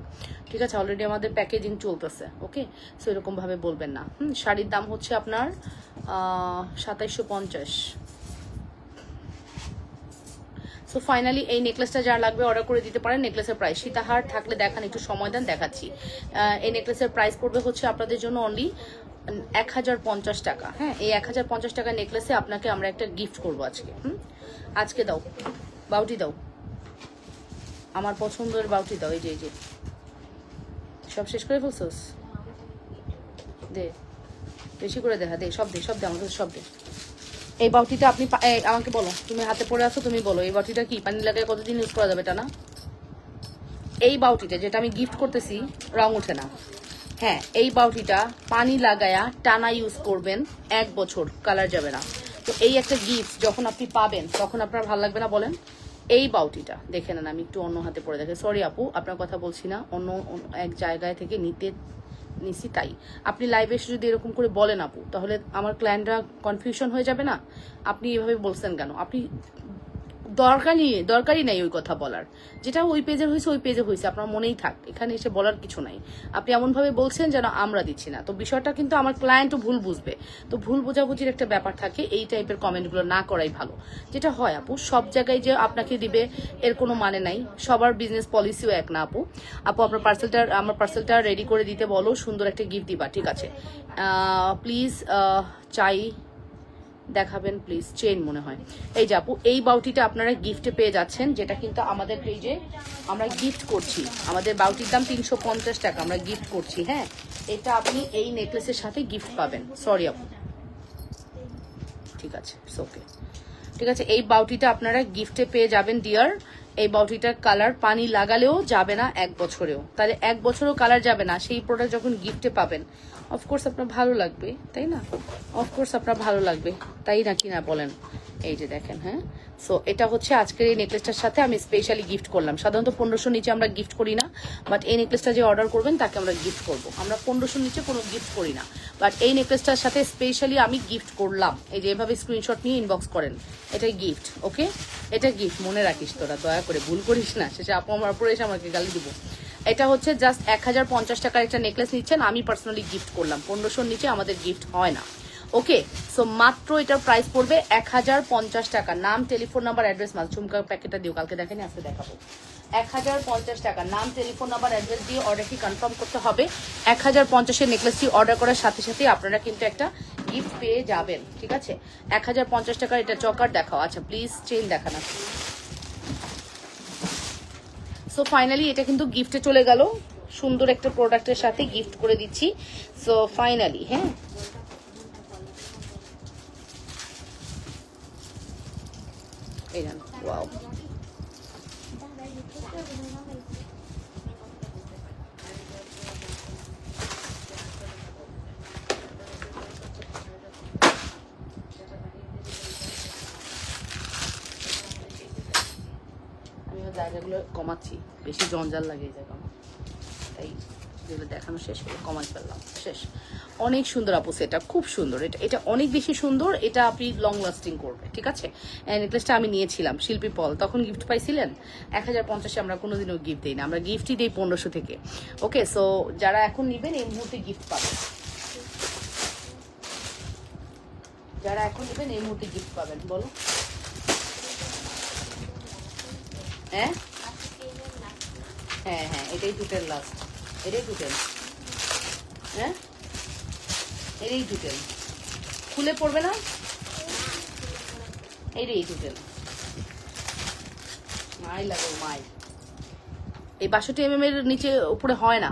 ঠিক আছে, অলরেডি আমাদের প্যাকেজিং চলতেছে। ওকে, সো এরকম ভাবে বলবেন না। শাড়ির দাম হচ্ছে আপনার 2750। সো ফাইনালি এই নেকলেসটা যার লাগবে অর্ডার করে দিতে পারেন। নেকলেসের প্রাইস সীতাহার থাকলে দেখান, একটু সময় দেন, দেখাচ্ছি। এই নেকলেসের প্রাইস পড়বে হচ্ছে আপনাদের জন্য অনলি 1050 টাকা। হ্যাঁ, এই 1050 টাকা নেকলেসে আপনাকে আমরা একটা গিফট করবো আজকে। আজকে দাও, বাউটি দাও, আমার পছন্দের বাউটি দাও। এই যে সব শেষ করে ফেলছোস, দে বেশি করে দেখা, দে সব দে, সব দে, আমার কাছে সব দে। এই বাউটিটা আপনি আমাকে বলো, তুমি হাতে পড়ে আছো, তুমি বলো এই বাউটিটা কি পানি লাগায় কতদিন ইউজ করা যাবে? এটা না, এই বাউটিটা যেটা আমি গিফট করতেছি রং ওঠে না। হ্যাঁ, এই বাউটিটা পানি লাগায়া টানা ইউজ করবেন, 1 বছর কালার যাবে না। তো এই একটা গিফট যখন আপনি পাবেন তখন আপনার ভালো লাগবে না বলেন? এই বাউটিটা দেখে নেন, আমি একটু অন্য হাতে পড়ে দেখে, সরি আপু আপনার কথা বলছি না, অন্য এক জায়গায় থেকে নিছি তাই। আপনি লাইভে এসে যদি এরকম করে বলেন আপু, তাহলে আমার কনফিউশন হয়ে যাবে না? আপনি এভাবে বলছেন কেন? আপনি দরকারই নাই ওই কথা বলার, যেটা ওই পেজে হয়েছে ওই পেজে হয়েছে, আপনার মনেই থাক, এখানে এসে বলার কিছু নাই। আপনি এমন ভাবে বলছেন যেন আমরা দিচ্ছি না, তো বিষয়টা কিন্তু আমার ক্লায়েন্টও ভুল বুঝবে। তো ভুল বোঝাবুঝির একটা ব্যাপার থাকে, এই টাইপের কমেন্টগুলো না করাই ভালো। যেটা হয় আপু, সব জায়গায় যে আপনাকে দিবে এর কোনো মানে নাই, সবার বিজনেস পলিসিও এক না আপু। আপনার পার্সেলটা রেডি করে দিতে বলো, সুন্দর একটা গিফট দিবা। ঠিক আছে, প্লিজ চাই দেখাবেন প্লিজ, চেন মনে হয়। এই যে আপু, এই বাউটিটা আপনারা গিফটে পেয়ে যাচ্ছেন, যেটা কিন্তু আমাদের পেজে আমরা গিফট করছি। আমাদের বাউটির দাম 350 টাকা, আমরা গিফট করছি। হ্যাঁ, এটা আপনি এই নেকলেসের সাথে গিফট পাবেন। সরি আপু, ঠিক আছে, ওকে, ঠিক আছে। এই বাউটিটা আপনারা গিফটে পেয়ে যাবেন ডিয়ার। এই বাউটিটার কালার পানি লাগালেও যাবে না 1 বছরেও, তাহলে 1 বছরও কালার যাবে না। সেই প্রোডাক্ট যখন গিফটে পাবেন, অফকোর্স আপনার ভালো লাগবে, তাই না? অফকোর্স আপনার ভালো লাগবে, তাই না কি না বলেন? এই যে দেখেন, হ্যাঁ, সো এটা হচ্ছে আজকের এই নেকলেসটার সাথে আমি স্পেশালি গিফট করলাম। সাধারণত 1500 নিচে আমরা গিফট করি না, বাট এই নেকলেসটা যে অর্ডার করবেন তাকে আমরা গিফট করব। আমরা 1500 নিচে কোনো গিফট করি না, বাট এই নেকলেসটার সাথে স্পেশালি আমি গিফট করলাম। এই যে এভাবে স্ক্রিনশট নিয়ে ইনবক্স করেন, এটাই গিফট। ওকে, এটা গিফট, মনে রাখিস তোরা, দয়া করে ভুল করিস না, শেষে আপু আমার উপরে এসে আমাকে গালি দিব। এটা হচ্ছে জাস্ট 1050 টাকার একটা নেকলেস নিচ্ছেন, আমি পার্সোনালি গিফট করলাম। 1500 নিচে আমাদের গিফট হয় না। ওকে, সো মাত্র এটার প্রাইস পড়বে 1050 টাকা। নাম, টেলিফোন নাম্বার, অ্যাড্রেস, মাল ঝুমকার প্যাকেটটা দিও, কালকে দেখেনি আজকে দেখাবো। 1050 টাকা, নাম, টেলিফোন নাম্বার, অ্যাড্রেস দিয়ে অর্ডারটি কনফার্ম করতে হবে। 1050-এর নেকলেসটি অর্ডার করার সাথে সাথে আপনারা কিন্তু একটা গিফট পেয়ে যাবেন। ঠিক আছে, 1050 টাকার এটা চকার দেখাও। আচ্ছা প্লিজ চেইন দেখানো। সো ফাইনালি এটা কিন্তু গিফটে চলে গেল, সুন্দর একটা প্রোডাক্টের সাথে গিফট করে দিচ্ছি। সো ফাইনালি, হ্যাঁ, এই জানো, ওয়াও, জায়গাগুলো কমাচ্ছি, বেশি জঞ্জাল লাগে এই জায়গা, তাই যেগুলো দেখানো শেষ করে কমাই ফেললাম, শেষ। অনেক সুন্দর আপু, সেটা খুব সুন্দর, এটা অনেক বেশি সুন্দর, এটা আপনি লং লাস্টিং করবে। ঠিক আছে, নেকলেসটা আমি নিয়েছিলাম শিল্পী পল, তখন গিফট পাইছিলেন 1050-এ। আমরা কোনোদিনও গিফট দিই না, আমরা গিফটই দিই 1500 থেকে। ওকে, সো যারা এখন নেবেন এই মুহূর্তে গিফট পাবেন। যারা এখন নেবেন এই মুহূর্তে গিফট পাবেন। বলো হ্যাঁ হ্যাঁ হ্যাঁ, এটাই টুটেল লাস্ট, এটাই টুটেল। হ্যাঁ এটাই টুটেল, খুলে পড়বে না, এটাই টুটেল। মাই লাগো মাই। এই 62 mm এর নিচে উপরে হয় না।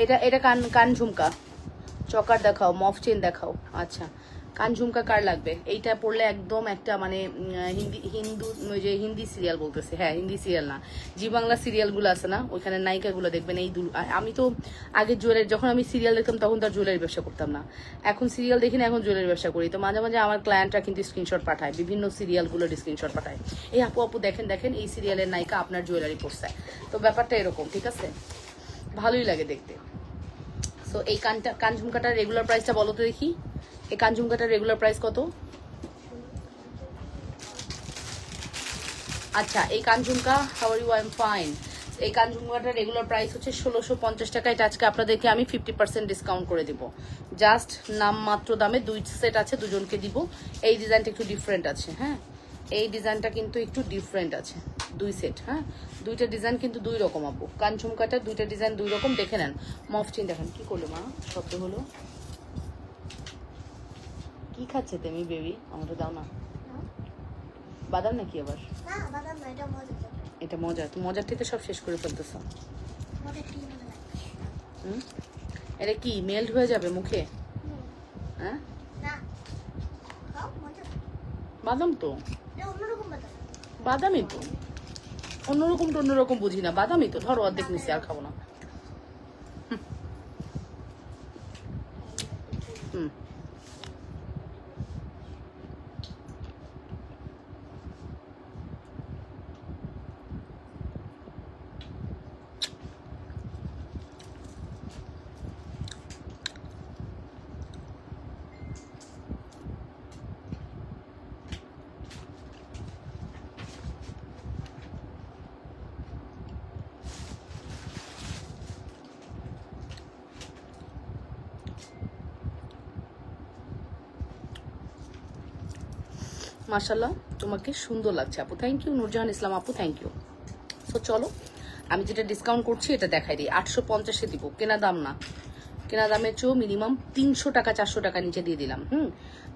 এটা এটা কান কান ঝুমকা, চকার দেখাও, মফ চেন দেখাও। আচ্ছা কান ঝুমকা কার লাগবে? এইটা পড়লে একদম একটা মানে ওই যে হিন্দি সিরিয়াল বলতেছে, হ্যাঁ হিন্দি সিরিয়াল না, জি বাংলা সিরিয়ালগুলো আছে না, ওইখানে নায়িকাগুলো দেখবেন এই আমি তো আগে জুয়েলারি, যখন আমি সিরিয়াল দেখতাম তখন তার জুয়েলারি ব্যবসা করতাম না, এখন সিরিয়াল দেখি না, এখন জুয়েলারি ব্যবসা করি। তো মাঝে মাঝে আমার ক্লায়েন্টরা কিন্তু স্ক্রিনশট পাঠায়, বিভিন্ন সিরিয়ালগুলোর স্ক্রিনশট পাঠায়, এই আপু আপু দেখেন দেখেন এই সিরিয়ালের নায়িকা আপনার জুয়েলারি পড়ছে। তো ব্যাপারটা এরকম, ঠিক আছে, ভালোই লাগে দেখতে। সো এই কান ঝুমকাটার রেগুলার প্রাইসটা বলো তো দেখি, এই কান ঝুমকাটার রেগুলার প্রাইস কত? আচ্ছা এই কান ঝুমকা, how are you? I am fine. এই কান ঝুমকাটার রেগুলার প্রাইস হচ্ছে 1650 টাকা। এটা আজকে আপনাদেরকে আমি 50% ডিসকাউন্ট করে দিব, জাস্ট নাম মাত্র দামে। 2 সেট আছে, দুজনকে দিব। এই ডিজাইনটা একটু ডিফারেন্ট আছে, হ্যাঁ এই ডিজাইনটা কিন্তু একটু ডিফারেন্ট আছে, 2 সেট, হ্যাঁ 2টা ডিজাইন কিন্তু 2 রকম আপু। কান ঝুমকাটা 2টা ডিজাইন 2 রকম, দেখে নেন। মফচিন দেখেন, কি করলো মা, শব্দ হলো, কি খাচ্ছে তুমি বেবি? আমাকে দাও না, বাদাম নাকি আবার? এটা মজা, তুমি মজার থেকে সব শেষ করে ফেলতেছ। এটা কি মেল্ট হয়ে যাবে মুখে? হ্যাঁ বাদাম তো, বাদামই তো, অন্যরকম তো অন্যরকম বুঝি না, বাদামই তো। ধরো অর্ধেক নিচে, আর খাবো না। হুম মাশাল্লাহ, তোমাকে সুন্দর লাগছে আপু, থ্যাংক ইউ। নুরজাহান ইসলাম আপু, থ্যাংক ইউ। তো চলো আমি যেটা ডিসকাউন্ট করছি এটা দেখাই দিই। 850-এ দিব, কেনা দাম না, কেনা দামের চেয়েও মিনিমাম 300 টাকা 400 টাকা নিচে দিয়ে দিলাম।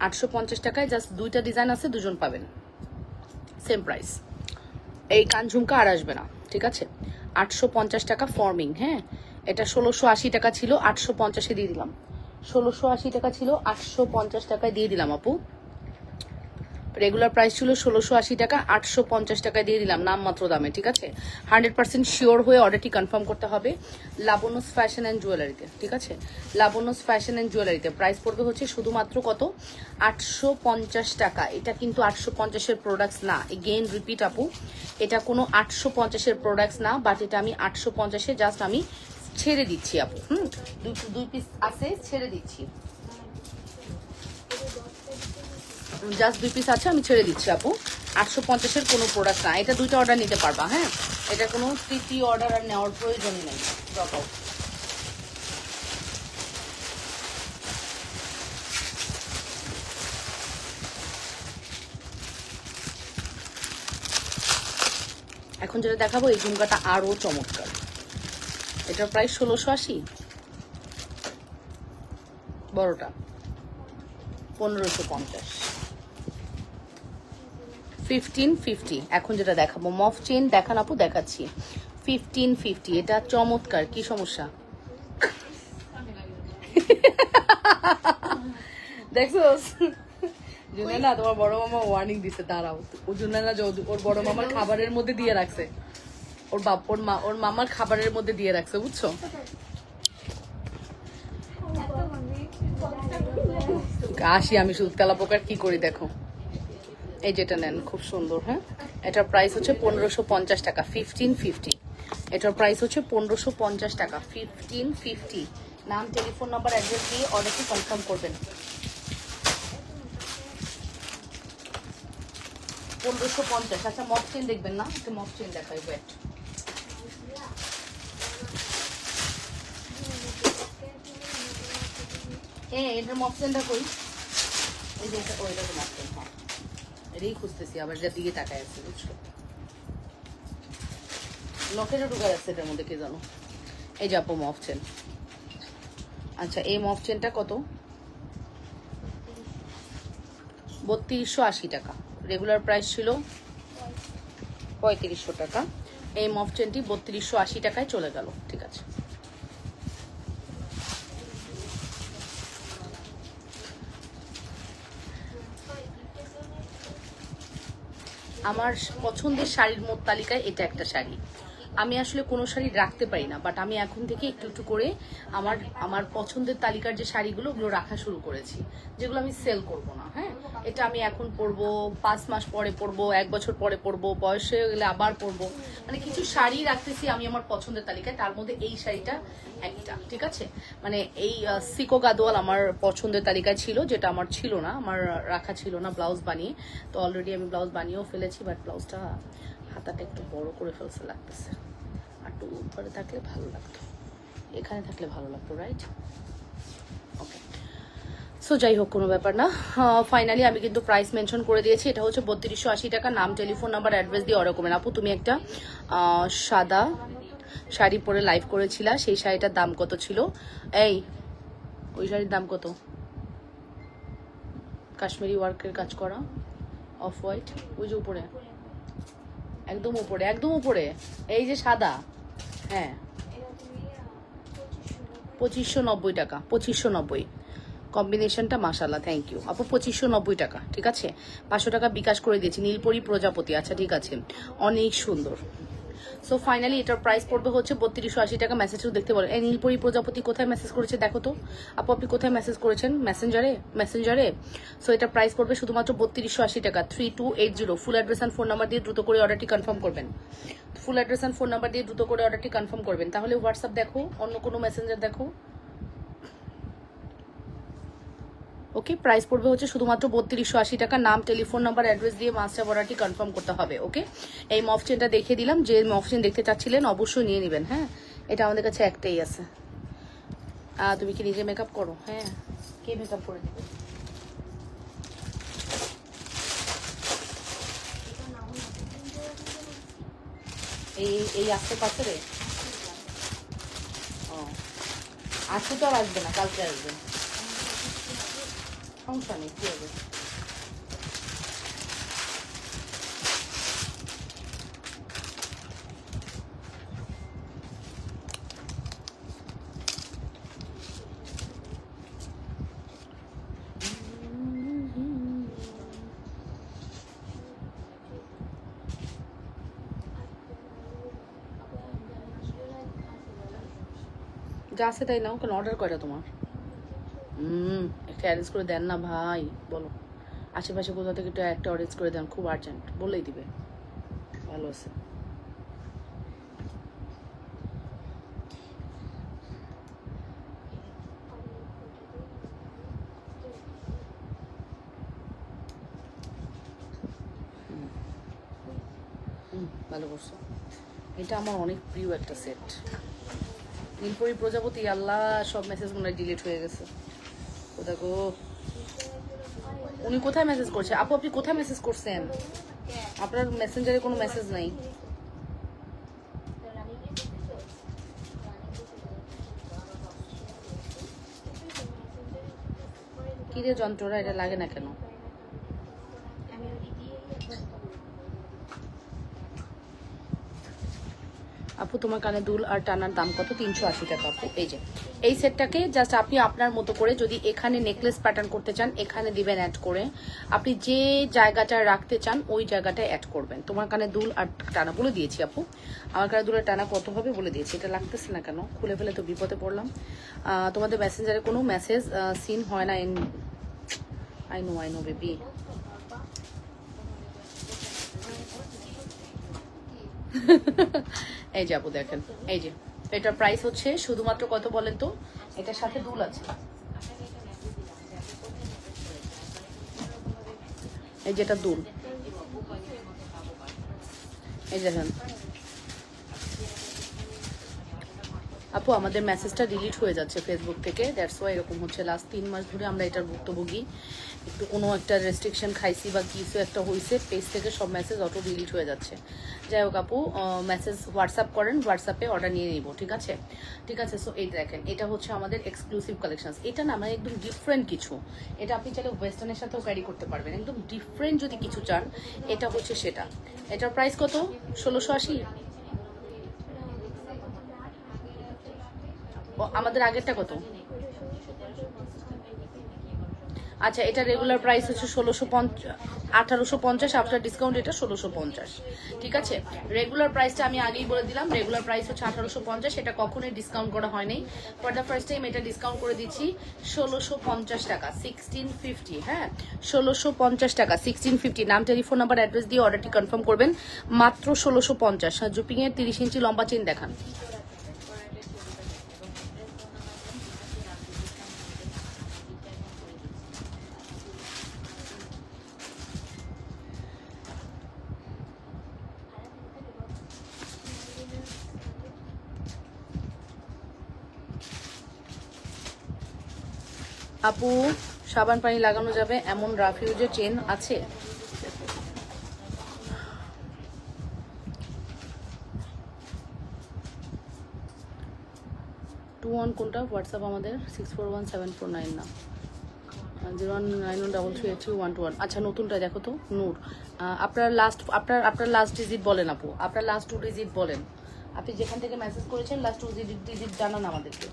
850 টাকায় জাস্ট 2টা ডিজাইন আছে, দুজন পাবেন, সেম প্রাইস। এই কান ঝুমকা আর আসবে না, ঠিক আছে। 850 টাকা ফর্মিং, হ্যাঁ এটা 1680 টাকা ছিল, 850-এ দিয়ে দিলাম। 1680 টাকা ছিল, 850 টাকায় দিয়ে দিলাম আপু। রেগুলার প্রাইস ছিল 1680 টাকা, 850 টাকায় দিয়ে দিলাম নাম মাত্র দামে, ঠিক আছে। 100% শিওর হয়ে অর্ডারটি কনফার্ম করতে হবে লাবণ্যস ফ্যাশন অ্যান্ড জুয়েলারিতে, ঠিক আছে। লাবণ্যস ফ্যাশন অ্যান্ড জুয়েলারিতে প্রাইস পড়বে হচ্ছে শুধুমাত্র কত, 850 টাকা। এটা কিন্তু 850-এর প্রোডাক্টস না, এগেইন রিপিট আপু, এটা কোনো 850-এর প্রোডাক্টস না, বাট এটা আমি 850-এ জাস্ট আমি ছেড়ে দিচ্ছি আপু। দুই পিস আছে, ছেড়ে দিচ্ছি, জাস্ট 2 পিস আছে, আমি ছেড়ে দিচ্ছি আপু। 850-এর কোনো প্রোডাক্ট না, এটা 2টা অর্ডার নিতে পারবা, হ্যাঁ এটা কোনো 3টি অর্ডার আর নেওয়ার প্রয়োজনই নেই। Drop out. এখন যেটা দেখাবো এই ঝুমকাটা আরো চমৎকার, এটার প্রাইস 1680, বড়টা 1550, 1550। এখন যেটা দেখাবো মফ চেন দেখান আপু, দেখাচ্ছি 1550। এটা চমৎকার, কি সমস্যা দেখছো? জুনাইনা তোমার বড় মামা ওয়ার্নিং দিছে, দাঁড়াও। ও জুনাইনা ওর বড় মামার খাবারের মধ্যে দিয়ে রাখছে, ওর মামার খাবারের মধ্যে দিয়ে রাখছে, বুঝছো? আসি আমি সুতকালা পোকার কি করি দেখো। এই যেটা নেন, খুব সুন্দর, হ্যাঁ এটার প্রাইস হচ্ছে 1550 টাকা, 1550। এটার প্রাইস হচ্ছে 1550 টাকা, 1550। নাম, টেলিফোন নাম্বার, অ্যাড্রেস দিয়ে অর্ডারটি কনফার্ম করবেন। 1550। আচ্ছা মফ চেন দেখবেন না, একটু মফ চেন দেখাই, ওয়েট। এটার মফ চেনটা কই? এই যে ওইটা তো মাপছেন, হ্যাঁ এটাই খুঁজতেছি, আবার যা দিকে টাকায় আছে বুঝলো, লকেটও ঢুকা যাচ্ছে এটার মধ্যে, কে জানো। এই যে আপু মফ চেন, আচ্ছা এই মফ চেনটা কত? 3280 টাকা, রেগুলার প্রাইস ছিল 3500 টাকা। এই মফ চেনটি 3280 টাকায় চলে গেল, ঠিক আছে। আমার পছন্দের শাড়ির মোট তালিকায় এটা একটা শাড়ি। আমি আসলে কোনো শাড়ি রাখতে পারি না, বাট আমি এখন থেকে একটু একটু করে আমার আমার পছন্দের তালিকার যে শাড়িগুলো ওগুলো রাখা শুরু করেছি, যেগুলো আমি সেল করব না। হ্যাঁ, এটা আমি এখন পরবো, 5 মাস পরে পরবো, 1 বছর পরে পরবো, বয়স হয়ে গেলে আবার পরবো, মানে কিছু শাড়ি রাখতেছি আমি আমার পছন্দের তালিকায়। তার মধ্যে এই শাড়িটা একটা, ঠিক আছে। মানে এই সিকো গাদোয়াল আমার পছন্দের তালিকায় ছিল, যেটা আমার ছিল না, আমার রাখা ছিল না ব্লাউজ বানিয়ে। তো অলরেডি আমি ব্লাউজ বানিয়েও ফেলেছি, বাট ব্লাউজটা হাতাটা একটু বড় করে ফেলছে লাগতেছে, আর একটু উপরে থাকলে ভালো লাগতো, এখানে থাকলে ভালো লাগতো, রাইট? ওকে, সো যাই হোক, কোনো ব্যাপার না। ফাইনালি আমি কিন্তু প্রাইস মেনশন করে দিয়েছি, এটা হচ্ছে 3280 টাকা। নাম, টেলিফোন নাম্বার, অ্যাড্রেস দিয়ে অর্ডার করবেন। আপু তুমি একটা সাদা শাড়ি পরে লাইভ করেছিলা, সেই শাড়িটার দাম কত ছিল? এই ওই শাড়ির দাম কত? কাশ্মীরি ওয়ার্কের কাজ করা, অফ হোয়াইট, ওই যে উপরে, একদম উপরে, একদম উপরে, এই যে সাদা, হ্যাঁ 2590 টাকা, 2590 কম্বিনেশনটা মাশাআল্লাহ, থ্যাংক ইউ আপু। 2590 টাকা, ঠিক আছে। 500 টাকা বিকাশ করে দিয়েছি। নীলপরি প্রজাপতি, আচ্ছা ঠিক আছে, অনেক সুন্দর। সো ফাইনালি এটার প্রাইস পড়বে হচ্ছে 3280 টাকা। মেসেজও দেখতে বলেন, এই নীলপরি প্রজাপতি কোথায় মেসেজ করেছে দেখো তো আপু, আপনি কোথায় মেসেজ করেছেন? মেসেঞ্জারে। সো এটার প্রাইস পড়বে শুধুমাত্র 3280 টাকা, 3280। Full address and phone number দিয়ে দ্রুত করে অর্ডারটি কনফার্ম করবেন। Full address and phone number দিয়ে দ্রুত করে অর্ডারটি কনফার্ম করবেন। তাহলে হোয়াটসঅ্যাপ দেখো, অন্য কোনো মেসেঞ্জার দেখো। ওকে, প্রাইস পড়বে হচ্ছে শুধুমাত্র 3280 টাকা। নাম, টেলিফোন নাম্বার, অ্যাড্রেস দিয়ে মাস্টার অর্ডারটি কনফার্ম করতে হবে। ওকে, এই মফ চেনটা দেখিয়ে দিলাম, যে মফ চেন দেখতে চাচ্ছিলেন অবশ্যই নিয়ে নেবেন। হ্যাঁ, এটা আমাদের কাছে একটাই আছে। তুমি কি নিজে মেকআপ করো? হ্যাঁ, কে মেকআপ করে দেবে? এই আসতে পারছে রে? ও আজকে তো আর আসবে না, কালকে আসবে, সমস্যা নেই, কি হবে। যা আছে তাই নাও, কেন অর্ডার কয়টা তোমার? একটা অ্যারেঞ্জ করে দেন না ভাই, বলো আশেপাশে কোথাও থেকে একটু একটা অ্যারেঞ্জ করে দেন, খুব আর্জেন্ট, বললেই দিবে। ভালো আছে। ভালো করছো, এটা আমার অনেক প্রিয় একটা সেট। নীলপরি প্রজাপতি, আল্লাহ সব মেসেজ মনে হয় ডিলিট হয়ে গেছে। ও দেখো, উনি কোথায় মেসেজ করছে? আপু আপনি কোথায় মেসেজ করছেন? আপনার মেসেঞ্জারে কোনো মেসেজ নাই। কি রে যন্ত্রটা, এটা লাগে না কেন? আপু তোমার কানে দুল আর টানার দাম কত? 380 টাকা আপু। এই যে এই সেটটাকে জাস্ট আপনি আপনার মতো করে যদি এখানে নেকলেস প্যাটার্ন করতে চান, এখানে দিবেন অ্যাড করে। আপনি যে জায়গাটা রাখতে চান ওই জায়গাটায় অ্যাড করবেন। তোমার কানে দুল আর টানা বলে দিয়েছি আপু, আমার কানে দুলের টানা কত হবে বলে দিয়েছি। এটা লাগতেছে না কেন? খুলে ফেলে তো বিপদে পড়লাম। তোমাদের মেসেঞ্জারে কোনো মেসেজ সিন হয় না। I know baby. এই যে আপু দেখেন, এই যে এটার প্রাইস হচ্ছে শুধুমাত্র কত বলেন তো? এটার সাথে দুল আছে, এই যেটা দুল, এই দেখেন আপু আমাদের মেসেজটা ডিলিট হয়ে যাচ্ছে ফেসবুক থেকে, দ্যাটস ওয়াই এরকম হচ্ছে। লাস্ট 3 মাস ধরে আমরা এটার ভুক্তভোগী। একটু কোনো একটা রেস্ট্রিকশন খাইছি বা কিছু একটা হয়েছে, পেজ থেকে সব মেসেজ অটো ডিলিট হয়ে যাচ্ছে। যাই হোক আপু, মেসেজ হোয়াটসঅ্যাপ করেন, হোয়াটসঅ্যাপে অর্ডার নিয়ে নিব, ঠিক আছে? ঠিক আছে। সো এই দেখেন, এটা হচ্ছে আমাদের এক্সক্লুসিভ কালেকশনস। এটা না মানে একদম ডিফারেন্ট কিছু। এটা আপনি চাইলে ওয়েস্টার্নের সাথেও ক্যারি করতে পারবেন, একদম ডিফারেন্ট যদি কিছু চান এটা হচ্ছে সেটা। এটার প্রাইস কত? 1680। আমাদের আগেরটা কত? আচ্ছা, এটা রেগুলার প্রাইস হচ্ছে 1850, আফটার ডিসকাউন্ট এটা 1650, ঠিক আছে? রেগুলার প্রাইসটা আমি আগেই বলে দিলাম, রেগুলার প্রাইস হচ্ছে 1850, এটা কখনোই ডিসকাউন্ট করা হয়নি। ফর দ্য ফার্স্ট টাইম এটা ডিসকাউন্ট করে দিচ্ছি 1650 টাকা, 1650। হ্যাঁ, 1650 টাকা, 1650। নাম, টেলিফোন নাম্বার, অ্যাড্রেস দিয়ে অর্ডারটি কনফার্ম করবেন, মাত্র 1650। জুপিং এর 30 ইঞ্চি লম্বা চেন দেখান। আপু সাবান পানি লাগানো যাবে এমন রাফ ইউজের চেন আছে? টু ওয়ান কোনটা? হোয়াটসঅ্যাপ আমাদের 641749 না, 0191338312। আচ্ছা, নতুনটা দেখো তো নূর। আপনার লাস্ট ডিজিট বলেন আপু, আপনার লাস্ট 2 ডিজিট বলেন। আপনি যেখান থেকে মেসেজ করেছেন লাস্ট 2 ডিজিট জানান আমাদেরকে,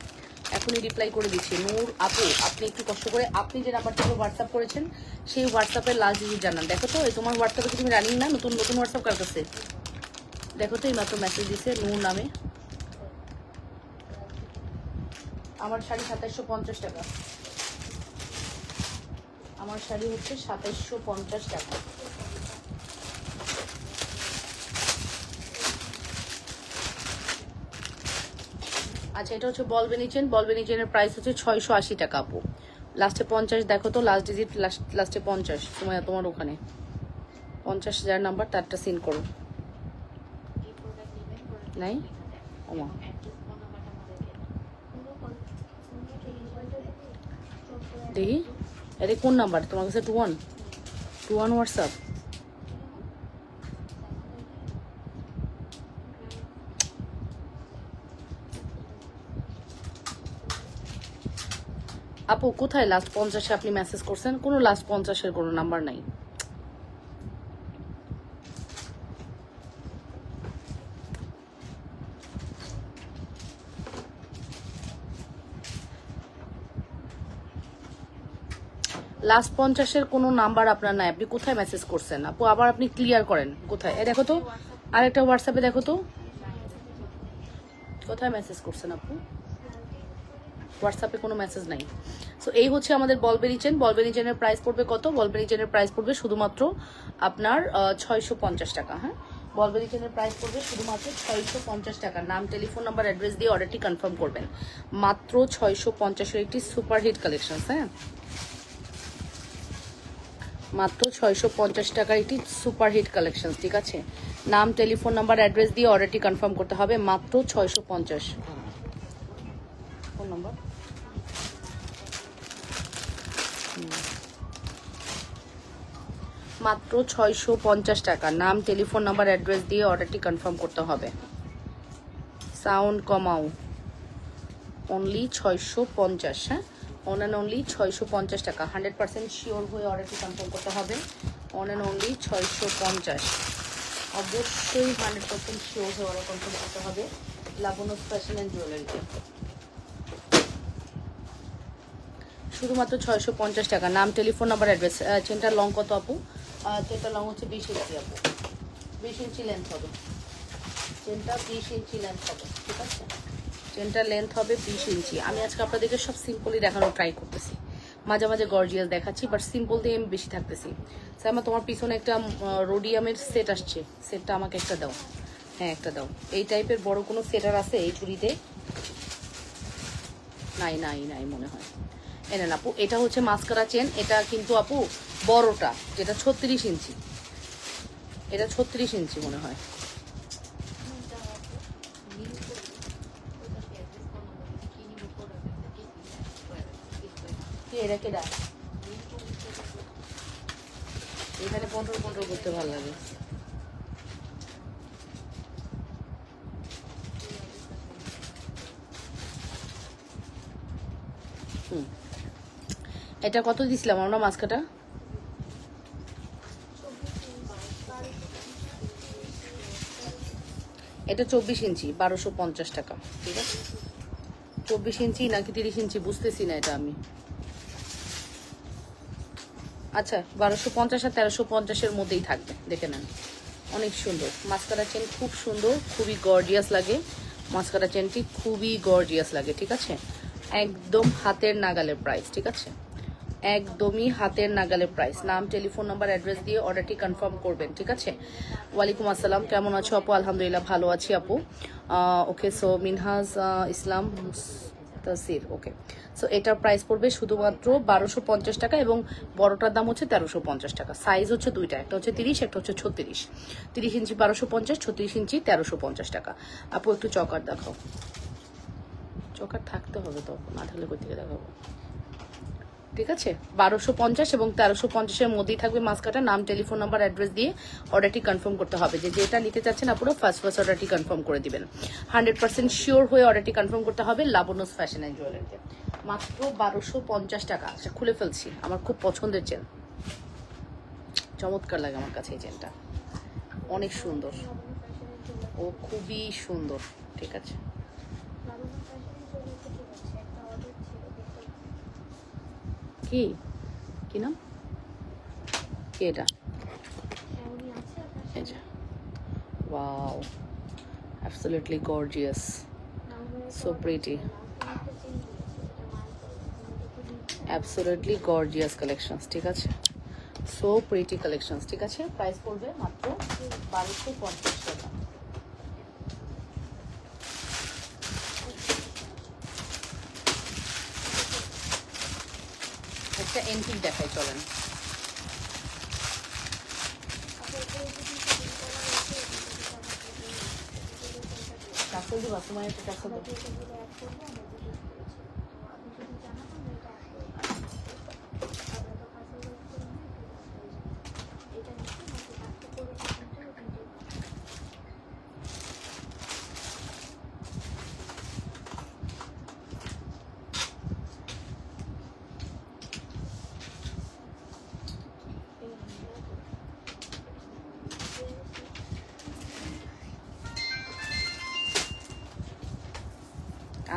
এখনই রিপ্লাই করে দিচ্ছি। নূর আপু, আপনি একটু কষ্ট করে আপনি যে নাম্বার থেকে হোয়াটসঅ্যাপ করেছেন সেই হোয়াটসঅ্যাপের লাস্ট ডিজিট জানান। দেখো তো, এই তোমার হোয়াটসঅ্যাপে কি তুমি রানিং না? নতুন হোয়াটসঅ্যাপ কার কাছে? দেখো তো, এই মাত্র মেসেজ দিছে নূর নামে। আমার শাড়ি 2750 টাকা, আমার শাড়ি হচ্ছে 2750 টাকা। আচ্ছা, এটা হচ্ছে বলবেনি চেন, বলবেনি চেনের প্রাইস হচ্ছে 680 টাকা আপু। লাস্টে 50 দেখো তো, লাস্ট ডিজিট লাস্টে 50। তোমার ওখানে 50 যার নাম্বার তারটা সিন করো। নাই ওমা, দেখি এটা কোন নাম্বার তোমার কাছে? 21 হোয়াটসঅ্যাপ। আপু কোথায় লাস্ট 50-এ আপনি মেসেজ করছেন? কোনো লাস্ট 50-এর কোনো নাম্বার নাই। লাস্ট 50-এর কোনো নাম্বার আপনার নাই, আপনি কোথায় মেসেজ করছেন আপু? আবার আপনি ক্লিয়ার করেন কোথায়। দেখো তো আরেকটা হোয়াটসঅ্যাপে দেখো তো কোথায় মেসেজ করছেন আপু। হোয়াটসঅ্যাপে কোনো মেসেজ নাই। সো এই হচ্ছে আমাদের বলবেরি চেন। বলবেরি চেনের প্রাইস পড়বে কত? বলবেরি চেনের প্রাইস পড়বে শুধুমাত্র আপনার 650 টাকা। হ্যাঁ, বলবেরি চেনের প্রাইস পড়বে শুধুমাত্র 650 টাকা। নাম, টেলিফোন নাম্বার, অ্যাড্রেস দিয়ে অর্ডারটি কনফার্ম করবেন, মাত্র 650-এর একটি সুপারহিট কালেকশন। হ্যাঁ, মাত্র 650 টাকার একটি সুপারহিট কালেকশন, ঠিক আছে? নাম, টেলিফোন নাম্বার, অ্যাড্রেস দিয়ে অর্ডারটি কনফার্ম করতে হবে, মাত্র 650। ফোন নাম্বার মাত্র 650 টাকা। নাম, টেলিফোন নাম্বার, অ্যাড্রেস দিয়ে অর্ডারটি কনফার্ম করতে হবে। সাউন্ড কমাও, অনলি 650। হ্যাঁ, অন অ্যান্ড অনলি 650 টাকা। 100% শিওর হয়ে অর্ডারটি কনফার্ম করতে হবে। অন অ্যান্ড অনলি 650, অবশ্যই 100% শিওর হয়ে অর্ডার কনফার্ম করতে হবে লাবণ্য ফ্যাশন অ্যান্ড জুয়েলারিতে। শুধুমাত্র 650 টাকা। নাম, টেলিফোন নাম্বার, অ্যাড্রেস। চেনটার লং কত আপু? চেনটার লং হচ্ছে 20 ইঞ্চি আপু, 20 ইঞ্চি লেন্থ হবে চেনটা, 20 ইঞ্চি লেন্থ হবে, ঠিক আছে? চেনটার লেন্থ হবে 20 ইঞ্চি। আমি আজকে আপনাদেরকে সব সিম্পলই দেখানোর ট্রাই করতেছি, মাঝে মাঝে গর্জিয়াস দেখাচ্ছি, বাট সিম্পল দিয়ে আমি বেশি থাকতেছি। সাইমা, তোমার পিছনে একটা রোডিয়ামের সেট আসছে, সেটটা আমাকে একটা দাও। হ্যাঁ, একটা দাও। এই টাইপের বড় কোনো সেটার আছে এই চুড়িতে? নাই নাই নাই মনে হয়। এনে আপু, এটা হচ্ছে মাস্কারা চেন। এটা কিন্তু আপু বড়টা, যেটা 36 ইঞ্চি, এটা 36 ইঞ্চি মনে হয়। এরা কেডা? এখানে কন্ট্রোল করতে ভালো লাগে। এটা কত দিছিলাম আমরা মাস্কাটা? এটা 24 ইঞ্চি 1250 টাকা। ঠিক আছে, 24 ইঞ্চি নাকি 30 ইঞ্চি বুঝতেছি না এটা আমি। আচ্ছা, 1250 আর 1350-এর মধ্যেই থাকবে, দেখে নেন। অনেক সুন্দর মাস্কারা চেন, খুব সুন্দর, খুবই গর্জিয়াস লাগে মাস্কারা চেনটি, খুবই গর্জিয়াস লাগে। ঠিক আছে, একদম হাতের নাগালের প্রাইস। ঠিক আছে, একদমই হাতের নাগালের প্রাইস। নাম, টেলিফোন নাম্বার, অ্যাড্রেস দিয়ে অর্ডারটি কনফার্ম করবেন। ঠিক আছে, ওয়ালাইকুম আসসালাম, কেমন আছো আপু? আলহামদুলিল্লাহ ভালো আছি আপু। ওকে, সো মিনহাজ ইসলাম তাসির, ওকে। সো এটার প্রাইস পড়বে শুধুমাত্র 1250 টাকা এবং বড়টার দাম হচ্ছে 1350 টাকা। সাইজ হচ্ছে দুইটা, একটা হচ্ছে 30, একটা হচ্ছে 36। 30 ইঞ্চি 1250, 36 ইঞ্চি 1350 টাকা। আপু একটু চকার দেখাও। চকার থাকতে হবে তো, না থাকলে কই থেকে দেখাবো? ঠিক আছে, 1250 এবং 1350-এর মধ্যেই থাকবে মাস্কাটা। নাম, টেলিফোন নাম্বার, অ্যাড্রেস দিয়ে অর্ডারটি কনফার্ম করতে হবে। যেটা নিতে চাচ্ছেন আপনারা ফার্স্ট অর্ডারটি কনফার্ম করে দিবেন। 100% শিওর হয়ে অর্ডারটি কনফার্ম করতে হবে লাবণ্যস ফ্যাশন অ্যান্ড জুয়েলারিতে। মাত্র 1250 টাকা। আচ্ছা, খুলে ফেলছি, আমার খুব পছন্দের চেন, চমৎকার লাগে আমার কাছে এই চেনটা, অনেক সুন্দর, ও খুবই সুন্দর। ঠিক আছে, কি কি নাম, কি এটা? Wow, absolutely gorgeous, so pretty, absolutely gorgeous collections. ঠিক আছে, so pretty collections. ঠিক আছে, প্রাইস পড়বে মাত্র 1250 টাকা। একটা এন্টিক দেখাই, চলেন। কাপড় দিবা তোমার একটা কাপড় দাও।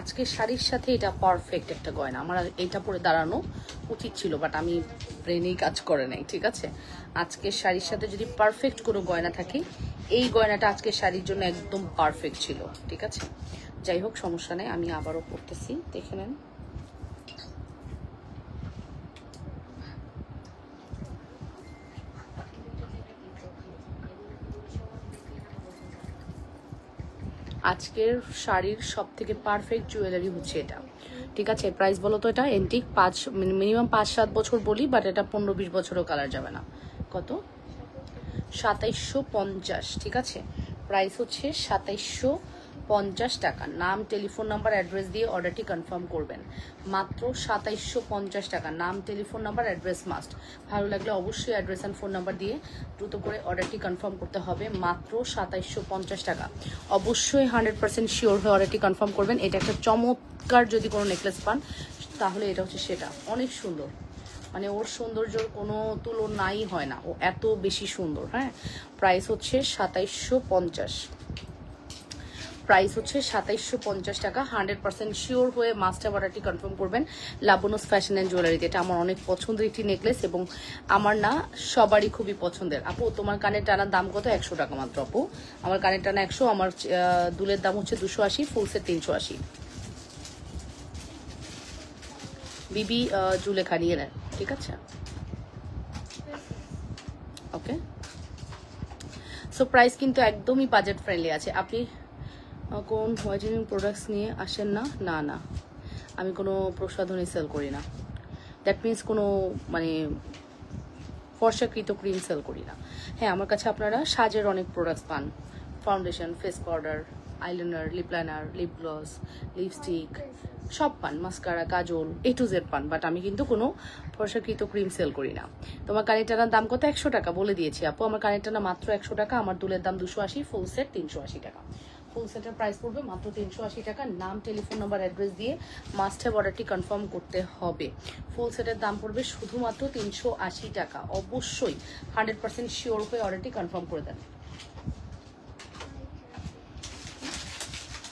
আজকে শাড়ির সাথে এটা পারফেক্ট একটা গয়না। আমার এটা পরে দাঁড়ানো উচিত ছিল, বাট আমি ব্রেনেই কাজ করে নাই। ঠিক আছে, আজকের শাড়ির সাথে যদি পারফেক্ট কোনো গয়না থাকে, এই গয়নাটা আজকের শাড়ির জন্য একদম পারফেক্ট ছিল। ঠিক আছে, যাই হোক, সমস্যা নেই, আমি আবারও পরতেছি, দেখে নেন। আজকের শাড়ির সব থেকে পারফেক্ট জুয়েলারি হচ্ছে এটা। ঠিক আছে, প্রাইস বলো তো? এটা এন্টিক, মিনিমাম 5-7 বছর বলি, বাট এটা 15-20 বছরও কালার যাবে না। কত? 2750। ঠিক আছে, প্রাইস হচ্ছে 2750 টাকা। নাম, টেলিফোন নাম্বার, অ্যাড্রেস দিয়ে অর্ডারটি কনফার্ম করবেন। মাত্র 2750 টাকা। নাম, টেলিফোন নাম্বার, অ্যাড্রেস মাস্ট। ভালো লাগলে অবশ্যই অ্যাড্রেস অ্যান্ড ফোন নাম্বার দিয়ে দ্রুত করে অর্ডারটি কনফার্ম করতে হবে। মাত্র 2750 টাকা। অবশ্যই 100% শিওর হয়ে অর্ডারটি কনফার্ম করবেন। এটা একটা চমৎকার, যদি কোনো নেকলেস পান তাহলে এটা হচ্ছে সেটা। অনেক সুন্দর, মানে ওর সৌন্দর্যর কোনো তুলনাই হয় না, ও এত বেশি সুন্দর। হ্যাঁ, প্রাইস হচ্ছে 2750। প্রাইস হচ্ছে 2750 টাকা। 100% শিওর হয়ে মাস্টার অর্ডারটি কনফার্ম করবেন লাবণ্যস ফ্যাশন অ্যান্ড জুয়েলারিতে। এটা আমার অনেক পছন্দের একটি নেকলেস এবং আমার না সবারই খুবই পছন্দের। আপু তোমার কানের টানার দাম কত? 100 টাকা মাত্র আপু। আমার কানের টানা 100, আমার দুলের দাম হচ্ছে 280, ফুল সেট 380। বিবি জুলেখা নিয়ে নেন। ঠিক আছে, ওকে। সো প্রাইস কিন্তু একদমই বাজেট ফ্রেন্ডলি আছে। আপনি কোন হোয়াইটেনিং প্রোডাক্টস নিয়ে আসেন না? না না, আমি কোনো প্রসাধনী সেল করি না। দ্যাট মিনস কোনো মানে ফর্সাকৃত ক্রিম সেল করি না। হ্যাঁ, আমার কাছে আপনারা সাজের অনেক প্রোডাক্টস পান, foundation, face powder, eyeliner, lip liner, lip gloss, lipstick সব পান, mascara, kajal, A to Z পান। বাট আমি কিন্তু কোনো ফর্সাকৃত ক্রিম সেল করি না। তোমার কানের টানার দাম কত? 100 টাকা বলে দিয়েছি আপু। আমার কানের টানা মাত্র 100 টাকা, আমার দুলের দাম 280, ফুল সেট 380 টাকা। ফুল সেটের প্রাইস পড়বে মাত্র 380 টাকা। নাম, টেলিফোন নাম্বার, অ্যাড্রেস দিয়ে মাস্ট হ্যাভ অর্ডারটি কনফার্ম করতে হবে। ফুল সেটের দাম পড়বে শুধুমাত্র 380 টাকা। অবশ্যই 100% শিওর হয়ে অর্ডারটি কনফার্ম করে দেন।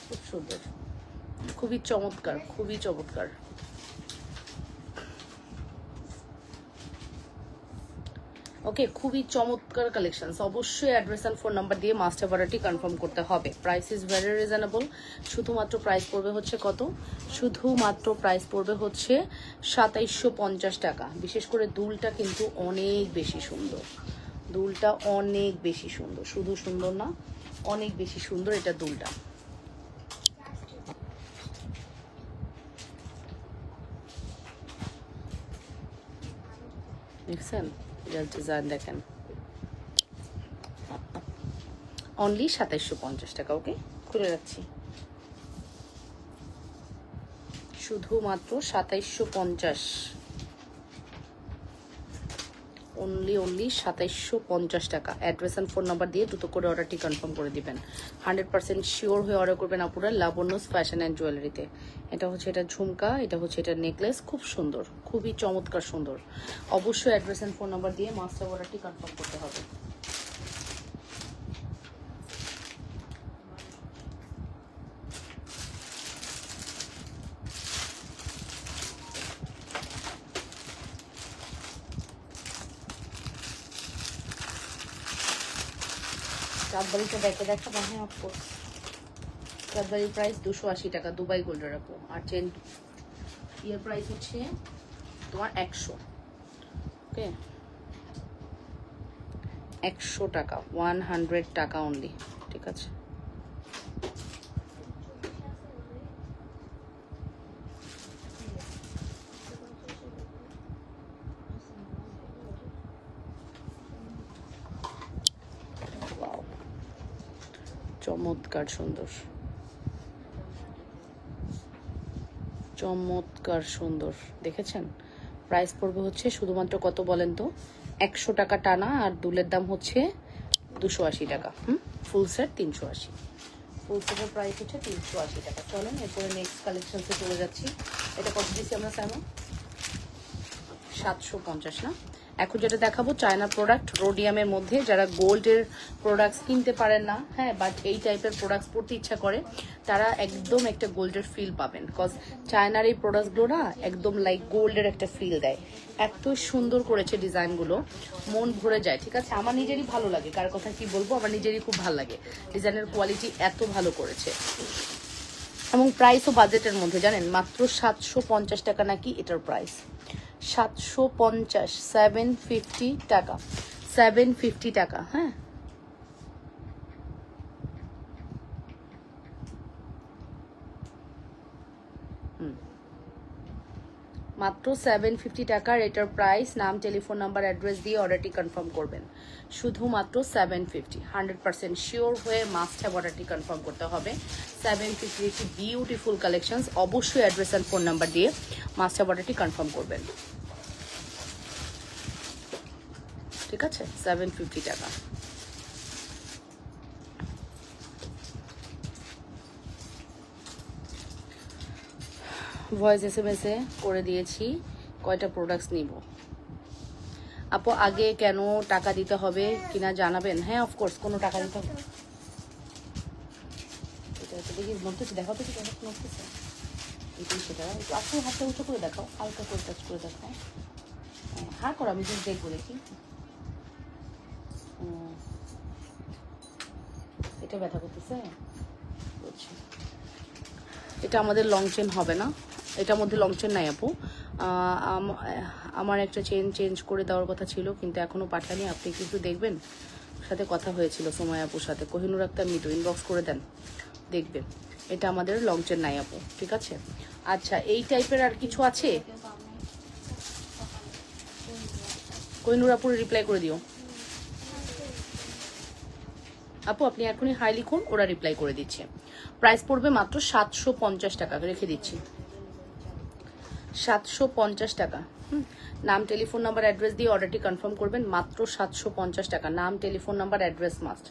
খুব সুন্দর, খুবই চমৎকার, খুবই চমৎকার। ওকে, খুবই চমৎকার কালেকশনস। অবশ্যই অ্যাড্রেস অ্যান্ড ফোন নাম্বার দিয়ে মাস্টার অর্ডারটি কনফার্ম করতে হবে। Price is very reasonable. শুধুমাত্র প্রাইস পড়বে হচ্ছে কত? শুধুমাত্র প্রাইস পড়বে হচ্ছে 2750 টাকা। বিশেষ করে দুলটা কিন্তু অনেক বেশি সুন্দর, দুলটা অনেক বেশি সুন্দর, শুধু সুন্দর না, অনেক বেশি সুন্দর এটা দুলটা। দেখছেন ডিজাইন, দেখেন অনলি 2750 টাকা। ওকে, খুলে রাখছি, শুধুমাত্র 2750, অনলি 2750 টাকা। অ্যাড্রেস অ্যান্ড ফোন নাম্বার দিয়ে দ্রুত করে অর্ডারটি কনফার্ম করে দিবেন। 100% শিওর হয়ে অর্ডার করবেন আপুরা লাবণ্যস ফ্যাশন অ্যান্ড জুয়েলারিতে। এটা হচ্ছে এটা ঝুমকা, এটা হচ্ছে এটা নেকলেস, খুব সুন্দর, খুবই চমৎকার সুন্দর। অবশ্যই অ্যাড্রেস অ্যান্ড ফোন নাম্বার দিয়ে মাস্টার অর্ডারটি কনফার্ম করতে হবে। চাঁদবাড়িটা দেখে দেখা হ্যাঁ অফকোর্স। চাঁদবাড়ির প্রাইস 280 টাকা, দুবাই গোল্ডের আপু। আর চেন ইয়ের প্রাইস হচ্ছে তোমার 100। ওকে, 100 টাকা, 100 টাকা অনলি। ঠিক আছে, চমৎকার সুন্দর, চমৎকার সুন্দর। দেখেছেন? প্রাইস পড়বে হচ্ছে শুধুমাত্র কত বলেন তো? 100 টাকা টানা। আর দুলের দাম হচ্ছে 280 টাকা। Full set 380। ফুল সেটের প্রাইস হচ্ছে 380 টাকা। চলেন এরপরে নেক্সট কালেকশনসে চলে যাচ্ছি। এটা কত দিচ্ছি আমরা স্যামো? 750 না? এখন যেটা দেখাবো চায়না প্রোডাক্ট, রোডিয়ামের মধ্যে। যারা গোল্ডের প্রোডাক্টস কিনতে পারেন না, হ্যাঁ, বাট এই টাইপের প্রোডাক্টস পড়তে ইচ্ছা করে, তারা একদম একটা গোল্ডের ফিল পাবেন। বিকজ চায়নার এই প্রোডাক্টসগুলো না একদম লাইক গোল্ডের একটা ফিল দেয়। এত সুন্দর করেছে ডিজাইনগুলো, মন ভরে যায়। ঠিক আছে, আমার নিজেরই ভালো লাগে, কার কথা কি বলবো, আমার নিজেরই খুব ভালো লাগে। ডিজাইনের কোয়ালিটি এত ভালো করেছে, এবং প্রাইসও বাজেটের মধ্যে। জানেন মাত্র 750 টাকা নাকি এটার প্রাইস? 750, 750 টাকা, 750 টাকা। হ্যাঁ, মাত্র 750 টাকার এটার প্রাইস। নাম, টেলিফোন নাম্বার, অ্যাড্রেস দিয়ে অর্ডারটি কনফার্ম করবেন। শুধুমাত্র 750, 100% শিওর হয়ে মাস্ট হ্যাভ অর্ডারটি কনফার্ম করতে হবে। 750 একটি বিউটিফুল কালেকশনস। অবশ্যই অ্যাড্রেস অ্যান্ড ফোন নাম্বার দিয়ে মাস্ট হ্যাভ অর্ডারটি কনফার্ম করবেন। ঠিক আছে, 750 টাকা। ভয়েস SMS এ করে দিয়েছি কয়টা প্রোডাক্টস নিব। আপু আগে কেন টাকা দিতে হবে কিনা জানাবেন? হ্যাঁ অফকোর্স, কোনো টাকা দিতে হবে। এটা দেখি নড়তেছে, দেখাও তো কি নড়তেছে। এটাই সেটা। আপু হাতটা উঁচু করে দেখাও, হালকা করে টাচ করে দেখাও। হ্যাঁ করো, আমি যদি দেখবো দেখি। এটা ব্যথা করতেছে, বুঝছি। এটা আমাদের লং চেন হবে না, এটার মধ্যে লং চেন নাই আপু। আমার একটা চেন চেঞ্জ করে দেওয়ার কথা ছিল, কিন্তু এখনও পাঠানি। আপনি কিছু দেখবেন, সাথে কথা হয়েছিল সময় আপুর সাথে। কোহিনুর আক্তার মিটু, ইনবক্স করে দেন, দেখবেন। এটা আমাদের লং চেন নাই আপু। ঠিক আছে, আচ্ছা এই টাইপের আর কিছু আছে? কোহিনুর আপুর রিপ্লাই করে দিও আপু। আপনি এখনই হাই লিখুন, ওরা রিপ্লাই করে দিচ্ছে। প্রাইস পড়বে মাত্র 750 টাকা, রেখে দিচ্ছি 750 টাকা। নাম টেলিফোন নাম্বার অ্যাড্রেস দিয়ে অর্ডারটি কনফার্ম করবেন, মাত্র 750 টাকা। নাম টেলিফোন নাম্বার অ্যাড্রেস মাস্ট,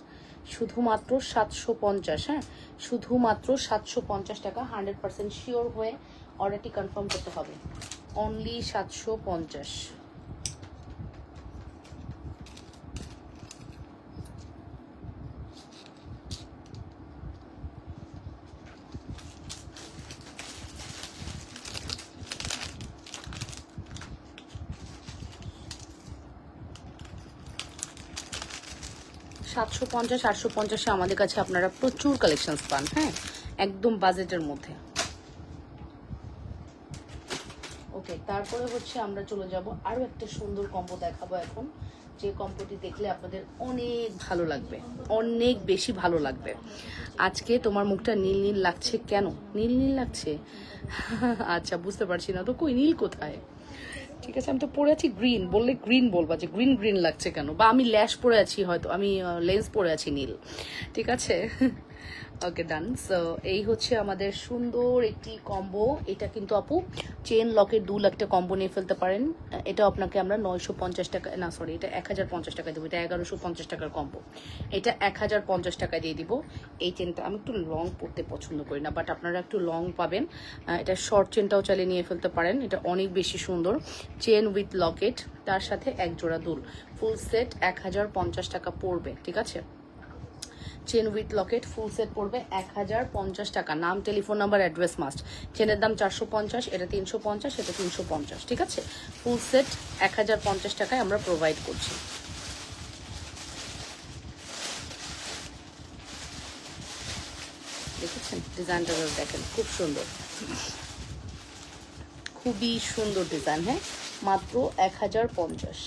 শুধুমাত্র 750। হ্যাঁ, শুধুমাত্র 750 টাকা। 100% শিওর হয়ে অর্ডারটি কনফার্ম করতে হবে, অনলি 750। 750 850-এ আমাদের কাছে আপনারা প্রচুর কালেকশন পান। হ্যাঁ, একদম বাজেটের মধ্যে। ওকে, তারপরে হচ্ছে আমরা চলে যাব আরো একটা সুন্দর কম্বো দেখাবো এখন, যে কম্বোটি দেখলে আপনাদের অনেক ভালো লাগবে, অনেক বেশি ভালো লাগবে। আজকে তোমার মুখটা নীল নীল লাগছে কেন? নীল নীল লাগছে? আচ্ছা, বুঝতে পারছি না তো, কই নীল কোথায়? ঠিক আছে, আমি তো পরে আছি গ্রিন, বললে গ্রিন বলবা যে গ্রিন গ্রিন লাগছে কেন, বা আমি ল্যাশ পরে আছি, হয়তো আমি লেন্স পরে আছি নীল। ঠিক আছে, ওকে ডান। সো এই হচ্ছে আমাদের সুন্দর একটি কম্বো। এটা কিন্তু আপু চেন লকের 2 লাখটা কম্বো নিয়ে ফেলতে পারেন। এটা আপনাকে আমরা 950 টাকা, না সরি, এটা 1050 টাকা দেবো। এটা 1150 টাকার কম্বো, এটা 1050 টাকা দিয়ে দিব। এই চেনটা আমি একটু লং পরতে পছন্দ করি না, বাট আপনারা একটু লং পাবেন। এটা শর্ট চেনটাও চালিয়ে নিয়ে ফেলতে পারেন, এটা অনেক বেশি সুন্দর। চেন উইথ লকেট, তার সাথে এক জোড়া দুল, ফুল সেট 1050 টাকা পড়বে। ঠিক আছে, chain with Locket full set পড়বে 1050 টাকা। নাম টেলিফোন নাম্বার অ্যাড্রেস মাস্ট। চেনের দাম 450, এটা 350, এটা 350। ঠিক আছে, ফুল সেট 1050 টাকায় আমরা প্রোভাইড করছি। দেখেছেন ডিজাইনটা, দেখেন খুব সুন্দর, খুবই সুন্দর ডিজাইন। হ্যাঁ, মাত্র 1050,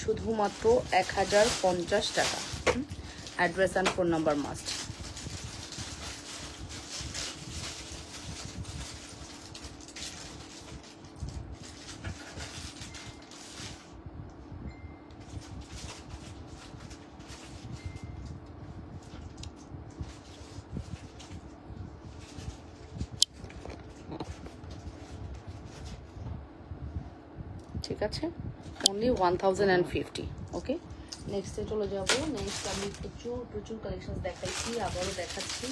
শুধুমাত্র 1050 টাকা। Address and phone number must. ঠিক আছে, অনলি 1050। ওকে, নেক্সটে চলে যাব। নেক্সট আমি প্রচুর প্রচুর কালেকশন দেখাইছি, আবারও দেখাচ্ছি।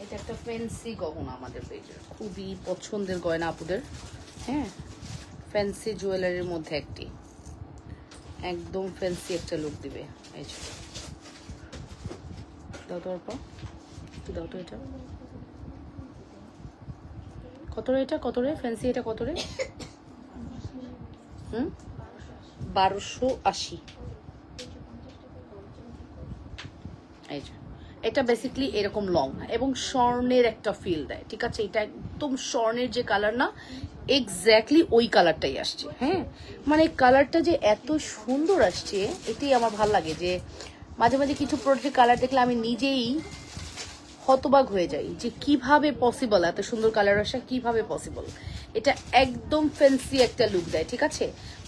এটা একটা ফ্যান্সি গহনা আমাদের পেজের, খুবই পছন্দের গয়না আপুদের। হ্যাঁ, ফ্যান্সি জুয়েলারির মধ্যে একটি, একদম ফ্যান্সি একটা লুক দিবে। এই যে দাও তো, অল্প দাও তো। এটা কত রে? এটা কত রে ফ্যান্সি? এটা কত রে? 1280। এই যে এটা বেসিক্যালি এরকম লং এবং স্বর্ণের একটা ফিল দেয়। ঠিক আছে, এটা একদম স্বর্ণের যে কালার না, এক্স্যাক্টলি ওই কালারটাই আসছে। হ্যাঁ, মানে কালারটা যে এত সুন্দর আসছে, এটাই আমার ভাল লাগে। যে মাঝে মাঝে কিছু প্রোডাক্টের কালার দেখলে আমি নিজেই হতবাক হয়ে যাই যে কিভাবে পসিবল, এত সুন্দর কালার আসা কিভাবে পসিবল। এটা একদম ফ্যান্সি একটা লুক দেয়। ঠিক আছে,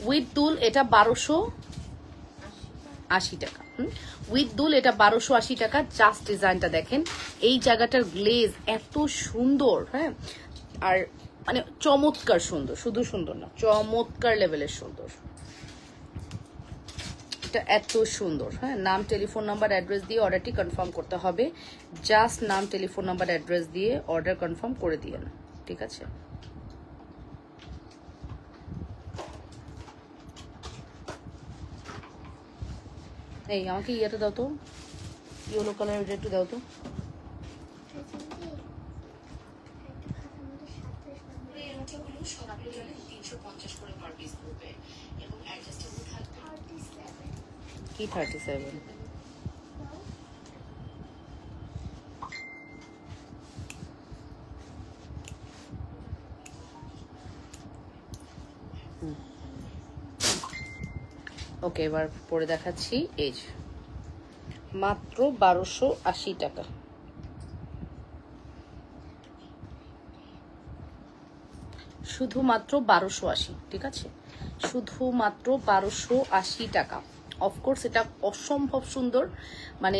উইথ দুল এটা 1280 টাকা। উইথ দুল এটা 1280 টাকা। জাস্ট ডিজাইনটা দেখেন, এই জায়গাটার গ্লেজ এত সুন্দর। হ্যাঁ, আর মানে চমৎকার সুন্দর, শুধু সুন্দর না, চমৎকার লেভেলের সুন্দর। এটা এত সুন্দর। হ্যাঁ, নাম টেলিফোন নাম্বার অ্যাড্রেস দিয়ে অর্ডারটি কনফার্ম করতে হবে। জাস্ট নাম টেলিফোন নাম্বার অ্যাড্রেস দিয়ে অর্ডার কনফার্ম করে দিয়ে না। ঠিক আছে, এই আমাকে ইয়েটা দাও তো, ইয়েলো কালার একটু দাও তো। কি 37? ওকে, এবার পরে দেখাচ্ছি। এই যে মাত্র 1280 টাকা। শুধুমাত্র 1280। ঠিক আছে, শুধুমাত্র 1280 টাকা। অফকোর্স এটা অসম্ভব সুন্দর, মানে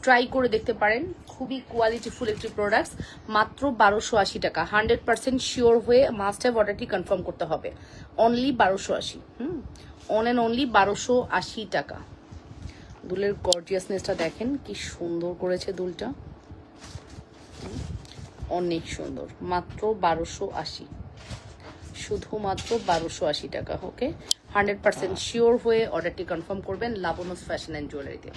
ট্রাই করে দেখতে পারেন, খুবই কোয়ালিটিফুল একটি প্রোডাক্টস। মাত্র 1280 টাকা, 100% শিওর হয়ে মাস্ট হ্যাভ অর্ডারটি কনফার্ম করতে হবে। অনলি 1280, অন অ্যান্ড অনলি 1280 টাকা। দুলের গর্জিয়াসনেসটা দেখেন, কি সুন্দর করেছে দুলটা, অনেক সুন্দর। মাত্র 1280, শুধুমাত্র 1280 টাকা। ওকে, 100% শিওর হয়ে অর্ডারটি কনফার্ম করবেন লাবণ্যস ফ্যাশন অ্যান্ড জুয়েলারিতে।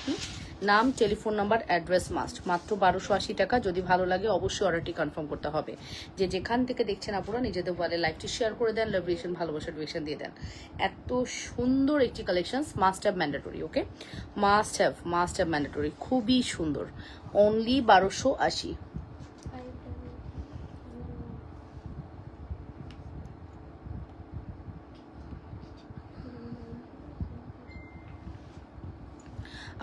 নাম, টেলিফোন নাম্বার, অ্যাড্রেস মাস্ট। মাত্র 1280 টাকা। যদি ভালো লাগে অবশ্যই অর্ডারটি কনফার্ম করতে হবে। যে যেখান থেকে দেখছেন আপনারা নিজেদের ওয়ালে লাইভটি শেয়ার করে দেন, লাভিয়েশন ভালোবাসার ডিরেকশন দিয়ে দেন। এত সুন্দর একটি collection, must have mandatory. Okay, must have mandatory, খুবই সুন্দর। অনলি 1280।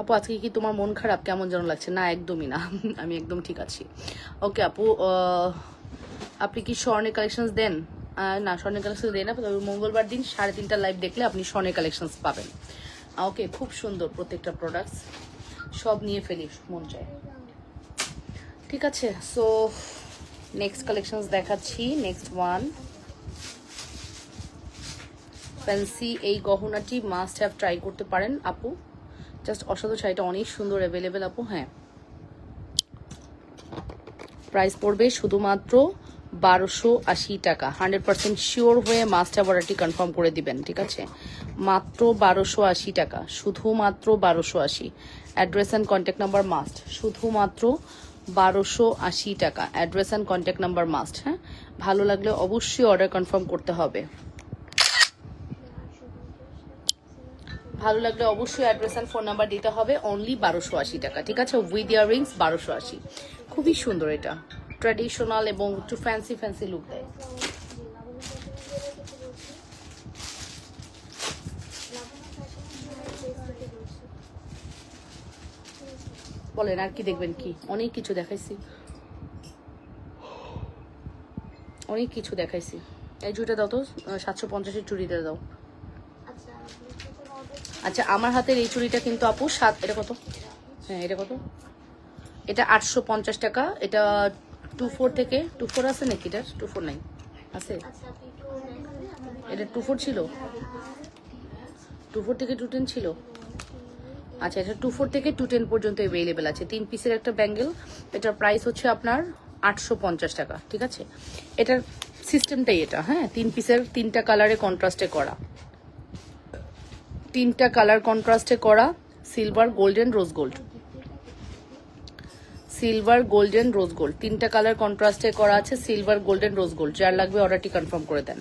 আপু আজকে কি তোমার মন খারাপ, কেমন যেন লাগছে? না একদমই না, আমি একদম ঠিক আছি। ওকে আপু, আপনি কি স্বর্ণের কালেকশনস দেন? না, স্বর্ণের কালেকশন দেন না, তবে মঙ্গলবার দিন 3:30 লাইভ দেখলে আপনি স্বর্ণের কালেকশনস পাবেন। ওকে, খুব সুন্দর প্রত্যেকটা প্রোডাক্টস, সব নিয়ে ফেলি মন চায়। ঠিক আছে, সো নেক্সট কালেকশনস দেখাচ্ছি। নেক্সট ওয়ান, ফ্যান্সি এই গহনাটি মাস্ট হ্যাভ ট্রাই করতে পারেন আপু, জাস্ট অসাধারণ শাড়িটা, অনেক সুন্দর, অ্যাভেলেবেল আপু। হ্যাঁ, প্রাইস পড়বে শুধুমাত্র 1280 টাকা। 100% শিওর হয়ে মাস্ট হ্যাভ অর্ডারটি কনফার্ম করে দিবেন। ঠিক আছে, মাত্র 1280 টাকা, শুধুমাত্র 1280। Address and contact number must, শুধুমাত্র 1280 টাকা। Address and contact number must. হ্যাঁ, ভালো লাগলে অবশ্যই অর্ডার কনফার্ম করতে হবে। ভালো লাগলে অবশ্যই অ্যাড্রেস অ্যান্ড ফোন নাম্বার দিতে হবে। অনলি 1280 টাকা। ঠিক আছে, উইথ ইয়াররিংস 1280। খুবই সুন্দর, এটা ট্র্যাডিশনাল এবং একটু ফ্যান্সি ফ্যান্সি লুক দেয়। বলেন আর কি দেখবেন? কি অনেক কিছু দেখাইছি, অনেক কিছু দেখাইছি। এই চুড়িটা দাও তো, 750-এর চুড়িটা দাও। আচ্ছা, আমার হাতের এই চুড়িটা কিন্তু আপু এটা কত? হ্যাঁ, এটা কত? এটা 850 টাকা। এটা 24 থেকে 24 আছে নাকি? এটা 24 নাই, আছে? এটা 24 ছিল, 24 থেকে 210 ছিল। আচ্ছা, এটা 24 থেকে 210 পর্যন্ত অ্যাভেলেবেল আছে। 3 পিসের একটা ব্যাঙ্গেল, এটার প্রাইস হচ্ছে আপনার 850 টাকা। ঠিক আছে, এটার সিস্টেমটাই এটা। হ্যাঁ, 3 পিসের 3টা কালারে কন্ট্রাস্টে করা, 3টা কালার কন্ট্রাস্টে করা, silver, golden, rose gold, silver, golden, rose gold, 3টা কালার কন্ট্রাস্টে করা আছে, সিলভার, গোল্ডেন, রোজ গোল্ড। যার লাগবে অর্ডারটি কনফার্ম করে দেন।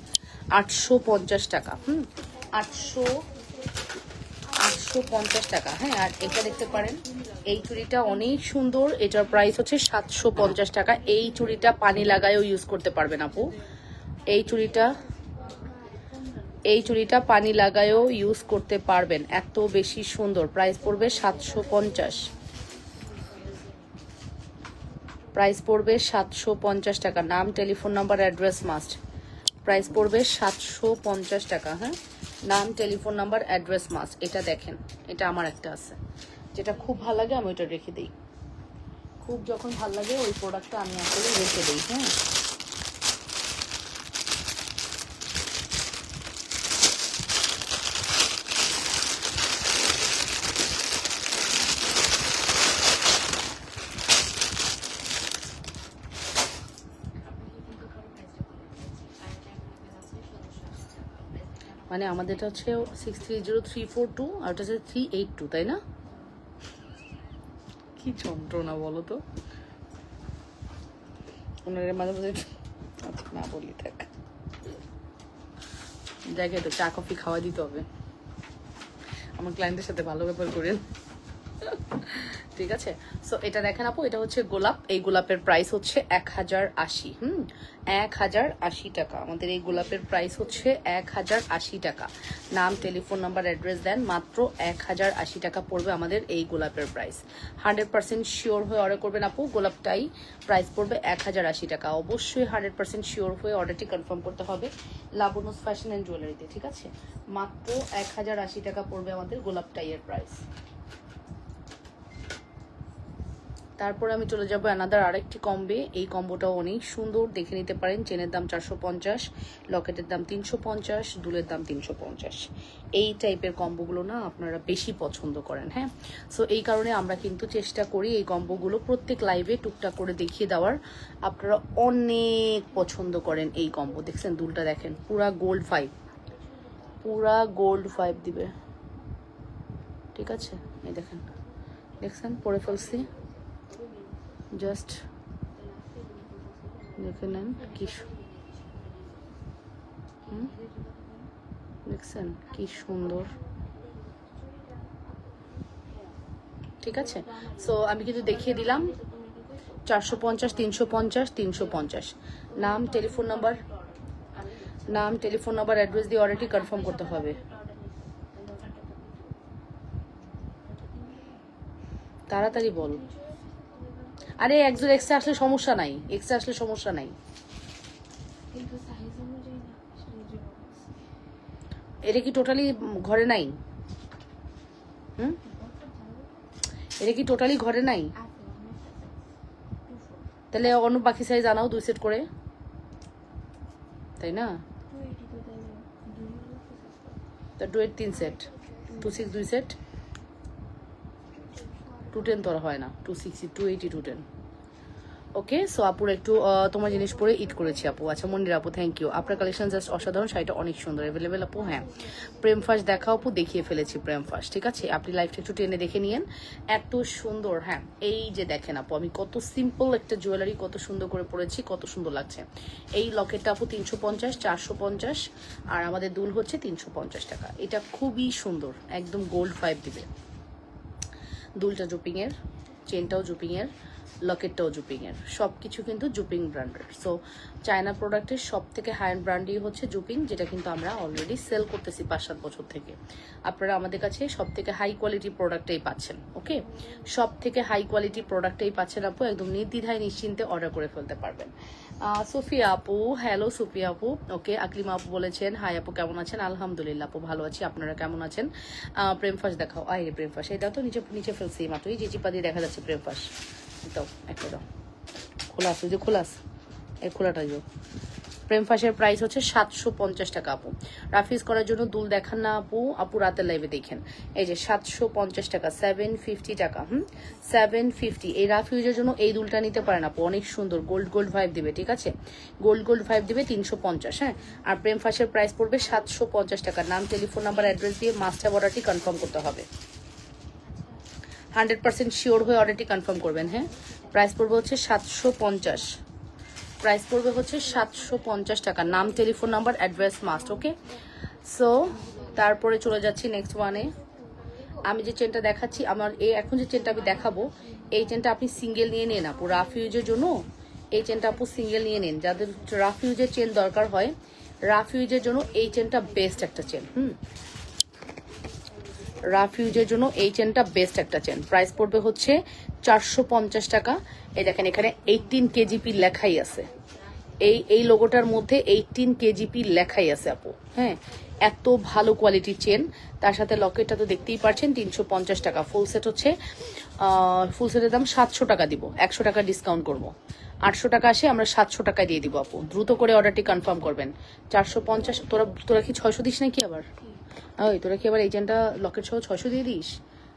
850 টাকা। 850 টাকা। হ্যাঁ, আর এটা দেখতে পারেন, এই চুড়িটা অনেক সুন্দর, এটার প্রাইস হচ্ছে 750 টাকা। এই চুড়িটা পানি লাগায়ও ইউজ করতে পারবেন আপু। এই চুড়িটা পানি লাগায়ও ইউজ করতে পারবেন, এত বেশি সুন্দর। প্রাইস পড়বে 750, প্রাইস পড়বে 750 টাকা। নাম, telephone number, address must. Price পড়বে 750 টাকা। হ্যাঁ, নাম, টেলিফোন নাম্বার, অ্যাড্রেস মাস্ট। এটা দেখেন, এটা আমার একটা আছে, যেটা খুব ভালো লাগে, আমি ওইটা রেখে দিই। খুব যখন ভালো লাগে ওই প্রোডাক্টটা আমি আসলে রেখে দিই। হ্যাঁ, মানে আমাদেরটা হচ্ছে 630342 আর ওটা হচ্ছে 382, তাই না? কি যন্ত্রণা বলো তো, ওনার মাঝে মাঝে না বলি থাক, জায়গায় তো চা কফি খাওয়া দিতে হবে। আমার ক্লায়েন্টের সাথে ভালো ব্যাপার করেন, ঠিক আছে। সো এটা দেখেন আপু, এটা হচ্ছে গোলাপ। এই গোলাপের প্রাইস হচ্ছে 1080। 1080 টাকা। আমাদের এই গোলাপের প্রাইস হচ্ছে 1080 টাকা। নাম, টেলিফোন নাম্বার, অ্যাড্রেস দেন, মাত্র 1080 টাকা পড়বে আমাদের এই গোলাপের প্রাইস। 100% শিওর হয়ে অর্ডার করবেন আপু, গোলাপটাই প্রাইস পড়বে 1080 টাকা। অবশ্যই 100% শিওর হয়ে অর্ডারটি কনফার্ম করতে হবে লাবণ্যস ফ্যাশন অ্যান্ড জুয়েলারিতে, ঠিক আছে। মাত্র 1080 টাকা পড়বে আমাদের গোলাপটাই এর প্রাইস। তারপরে আমি চলে যাবো অ্যানাদার আরেকটি কম্বে। এই কম্বোটাও অনেক সুন্দর, দেখে নিতে পারেন। চেনের দাম 450, লকেটের দাম 350, দুলের দাম 350। এই টাইপের কম্বোগুলো না আপনারা বেশি পছন্দ করেন, হ্যাঁ। সো এই কারণে আমরা কিন্তু চেষ্টা করি এই কম্বোগুলো প্রত্যেক লাইভে টুকটাক করে দেখিয়ে দেওয়ার। আপনারা অনেক পছন্দ করেন এই কম্বো। দেখছেন দুলটা দেখেন, পুরা গোল্ড 5, পুরা গোল্ড 5 দিবে, ঠিক আছে। এই দেখেন, দেখছেন পরে ফেলছি, জাস্ট দেখে নেন কি দেখছেন কি সুন্দর, ঠিক আছে। সো আমি কিন্তু দেখিয়ে দিলাম 450, 350, 350। নাম, টেলিফোন নাম্বার, অ্যাড্রেস দিয়ে অর্ডারটি কনফার্ম করতে হবে। তাড়াতাড়ি বল। আরে একজন এক্সট্রা আসলে সমস্যা নাই, এক্সট্রা আসলে সমস্যা নাই। এটা কি টোটালি ঘরে নাই? এটা কি টোটালি ঘরে নাই? তাহলে অন্য বাকি সাইজ আনাও 2 সেট করে, তাই না? তা 2 এর 3 সেট, 26 2 সেট, 210 তো আর হয় না, 260, 280, 210। ওকে। সো আপুর একটু তোমার জিনিস পরে ঈদ করেছি আপু। আচ্ছা মন্দির আপু, থ্যাংক ইউ। আপনার কালেকশন জাস্ট অসাধারণ, শাড়িটা অনেক সুন্দর, অ্যাভেলেবেল আপু। হ্যাঁ, প্রেম ফাঁস দেখা আপু, দেখিয়ে ফেলেছি প্রেম ফাঁস, ঠিক আছে। আপনি লাইফটা একটু টেনে দেখে নিয়েন, এত সুন্দর। হ্যাঁ, এই যে দেখেন আপু, আমি কত সিম্পল একটা জুয়েলারি কত সুন্দর করে পরেছি, কত সুন্দর লাগছে। এই লকেটটা আপু 350, 450, আর আমাদের দুল হচ্ছে 350 টাকা। এটা খুবই সুন্দর, একদম গোল্ড 5 দিবে। দুলটা জুপিংয়ের, চেনটাও জুপিংয়ের, লকেটটাও জুপিংয়ের, সব কিছু কিন্তু জুপিং ব্র্যান্ডের। সো চায়না প্রোডাক্টের সব থেকে হাই এন্ড ব্র্যান্ডই হচ্ছে জুপিং, যেটা কিন্তু আমরা অলরেডি সেল করতেছি 5-7 বছর থেকে। আপনারা আমাদের কাছে সব থেকে হাই কোয়ালিটি প্রোডাক্টটাই পাচ্ছেন। ওকে, সব থেকে হাই কোয়ালিটি প্রোডাক্টটাই পাচ্ছেন আপু, একদম নির্দ্বিধায় নিশ্চিন্তে অর্ডার করে ফেলতে পারবেন। সুফিয়া আপু, হ্যালো সুফিয়া আপু। ওকে, আকলিমা আপু বলেছেন হাই আপু, কেমন আছেন? আলহামদুলিল্লাহ আপু, ভালো আছি, আপনারা কেমন আছেন? প্রেম ফাঁস দেখাও। আরে প্রেম ফাঁস, এটা তো নিচে ফেলছি মাত্র, এই যে চিপা দিয়ে দেখা যাচ্ছে প্রেম ফাঁস। দাও একটা, দাও, খোলা আছে, যে খোলা আছে, এই খোলাটা দিও। প্রেম ফাঁসের প্রাইস হচ্ছে 750 টাকা আপু। রাফিজ করার জন্য দুল দেখান না আপু, আপু রাতের লাইভে দেখেন। এই যে 750 টাকা, 750 টাকা। 750। এই রাফিউজের জন্য এই দুলটা নিতে পারেন আপু, অনেক সুন্দর, গোল্ড 5 দিবে, ঠিক আছে। গোল্ড 5 দিবে 350। হ্যাঁ, আর প্রেম ফাঁসের প্রাইস পড়বে 750 টাকা। নাম, টেলিফোন নাম্বার, অ্যাড্রেস দিয়ে মাস্টার অর্ডারটি কনফার্ম করতে হবে। 100% শিওর হয়ে অর্ডারটি কনফার্ম করবেন। হ্যাঁ, প্রাইস পড়বে হচ্ছে 750, প্রাইস পড়বে হচ্ছে 750 টাকা। নাম, টেলিফোন নাম্বার, অ্যাড্রেস মাস্ট। ওকে, সো তারপরে চলে যাচ্ছি নেক্সট ওয়ানে। আমি যে চেনটা দেখাচ্ছি, আমার এখন যে চেনটা আমি দেখাবো, এই চেনটা আপনি সিঙ্গেল নিয়ে নেন আপু, রাফ ইউজের জন্য এই চেনটা আপু সিঙ্গেল নিয়ে নেন। যাদের রাফ ইউজের চেন দরকার হয়, রাফ ইউজের জন্য এই চেনটা বেস্ট একটা চেন। রাফ ইউজের জন্য এই চেনটা বেস্ট একটা চেন। প্রাইস পড়বে হচ্ছে 450 টাকা। এই দেখেন এখানে 18 কেজিপি লেখাই আছে, এই লোগোটার মধ্যে 18 কেজিপি লেখাই আছে আপু। হ্যাঁ, এত ভালো কোয়ালিটির চেন। তার সাথে লকেটটা তো দেখতেই পাচ্ছেন 350 টাকা। ফুল সেট হচ্ছে, ফুল সেটের দাম 700 টাকা দিব, 100 টাকা ডিসকাউন্ট করবো। 800 টাকা আসে, আমরা 700 টাকায় দিয়ে দিব আপু। দ্রুত করে অর্ডারটি কনফার্ম করবেন। 450। তোরা কি 600 দিস নাকি আবার? ওই তোরা কি আবার এই চেনটা লকেট সহ 600 দিয়ে দিস?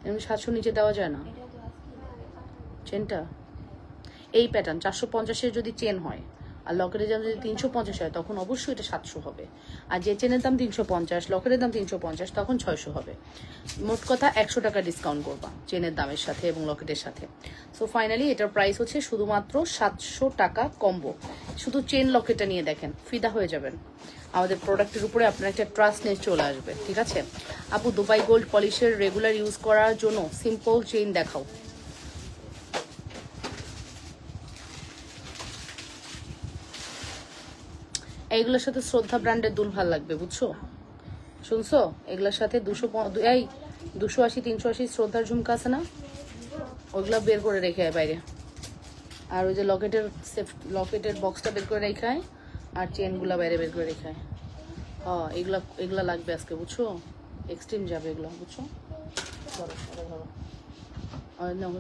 এমনি 700 নিচে দেওয়া যায় না চেনটা। এই প্যাটার্ন 450-এর যদি চেন হয় আর লকেটের দাম যদি 350 হয়, তখন অবশ্যই এটা 700 হবে। আর যে চেনের দাম 350, লকেটের দাম 350, তখন 600 হবে। মোট কথা 100 টাকা ডিসকাউন্ট করবা চেনের দামের সাথে এবং লকেটের সাথে। সো ফাইনালি এটার প্রাইস হচ্ছে শুধুমাত্র 700 টাকা কম্বো। শুধু চেন লকেটটা নিয়ে দেখেন, ফিদা হয়ে যাবেন। আমাদের প্রোডাক্টের উপরে আপনার একটা ট্রাস্ট নিয়ে চলে আসবে, ঠিক আছে। আপু দুবাই গোল্ড পলিশের রেগুলার ইউজ করার জন্য সিম্পল চেইন দেখাও। এইগুলোর সাথে শ্রদ্ধা ব্র্যান্ডের দুল ভাল লাগবে, বুঝছো? শুনছো? এগুলোর সাথে 280 380 শ্রদ্ধার ঝুমকা আছে না, ওইগুলো বের করে রেখে আয় বাইরে। আর ওই যে লকেটের বক্সটা বের করে রেখায়, আর চেনগুলো বাইরে বের করে রেখায়। হ্যাঁ, এগুলা লাগবে আজকে, বুঝছো? এক্সট্রিম যাবে এগুলো, বুঝছো?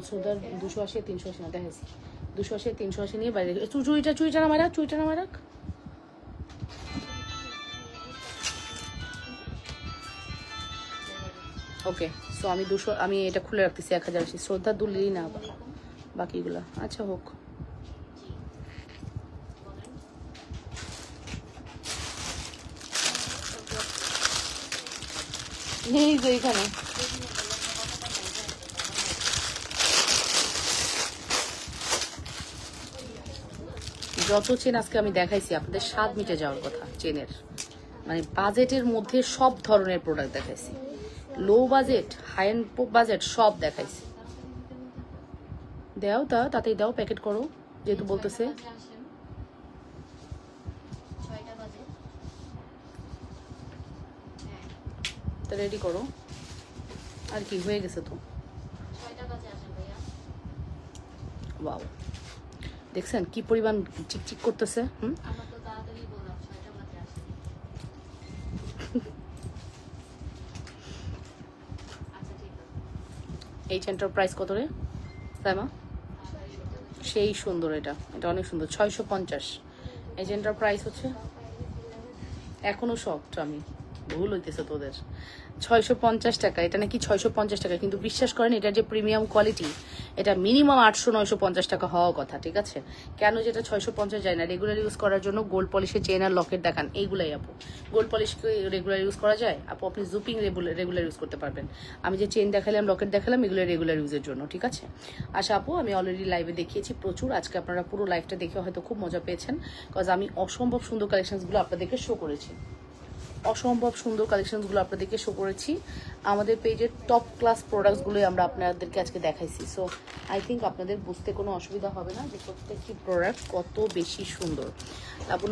শ্রদ্ধার 280 380 না দেখাইছি, 280 380 নিয়ে বাইরে। চুইটা নামায় রাখ। ওকে, সো আমি এটা খুলে রাখতেছি 1080। শ্রদ্ধা দুললি না বাকিগুলা, আচ্ছা হোক। নেই তো এখানে। যত চেন আজকে আমি দেখাইছি আপনাদের স্বাদ মিটে যাওয়ার কথা চেনের, মানে বাজেটের মধ্যে সব ধরনের প্রোডাক্ট দেখাইছি, low budget high end budget সব দেখাইছি। দাও তাতেই দাও, প্যাকেট করো যেহেতু বলতেছে। তা রেডি করো, আর কি হয়ে গেছে তো। ওয়াও, দেখছেন কি পরিমাণ চিকচিক করতেছে। এই চেনটার প্রাইস কত রে সাইমা? সেই সুন্দর, এটা অনেক সুন্দর, 650। এই চেনটার প্রাইস হচ্ছে, এখনো শক্ট আমি, ভুল হইতেছে তোদের, 650 টাকা। এটা নাকি 650 টাকা, কিন্তু বিশ্বাস করেন এটার যে প্রিমিয়াম কোয়ালিটি, এটা মিনিমাম 800-950 টাকা হওয়া কথা, ঠিক আছে? কেন যেটা 650 যায় না? রেগুলার ইউজ করার জন্য গোল্ড পলিশের চেন আর লকেট দেখান, এইগুলাই আপু। গোল্ড পলিশকে রেগুলার ইউজ করা যায় আপু, আপনি জুপিং রেগুলার ইউজ করতে পারবেন। আমি যে চেন দেখালাম, লকেট দেখালাম, এগুলো রেগুলার ইউজের জন্য, ঠিক আছে? আচ্ছা আপু, আমি অলরেডি লাইভে দেখিয়েছি প্রচুর, আজকে আপনারা পুরো লাইভটা দেখে হয়তো খুব মজা পেয়েছেন, কজ আমি অসম্ভব সুন্দর কালেকশনসগুলো আপনাদেরকে শো করেছি, আপনাদেরকে শো করেছি। আমাদের পেজের টপ ক্লাস প্রোডাক্টসগুলোই আমরা আপনাদেরকে আজকে দেখাইছি। সো আই থিঙ্ক আপনাদের বুঝতে কোনো অসুবিধা হবে না যে প্রত্যেকটি প্রোডাক্ট কত বেশি সুন্দর।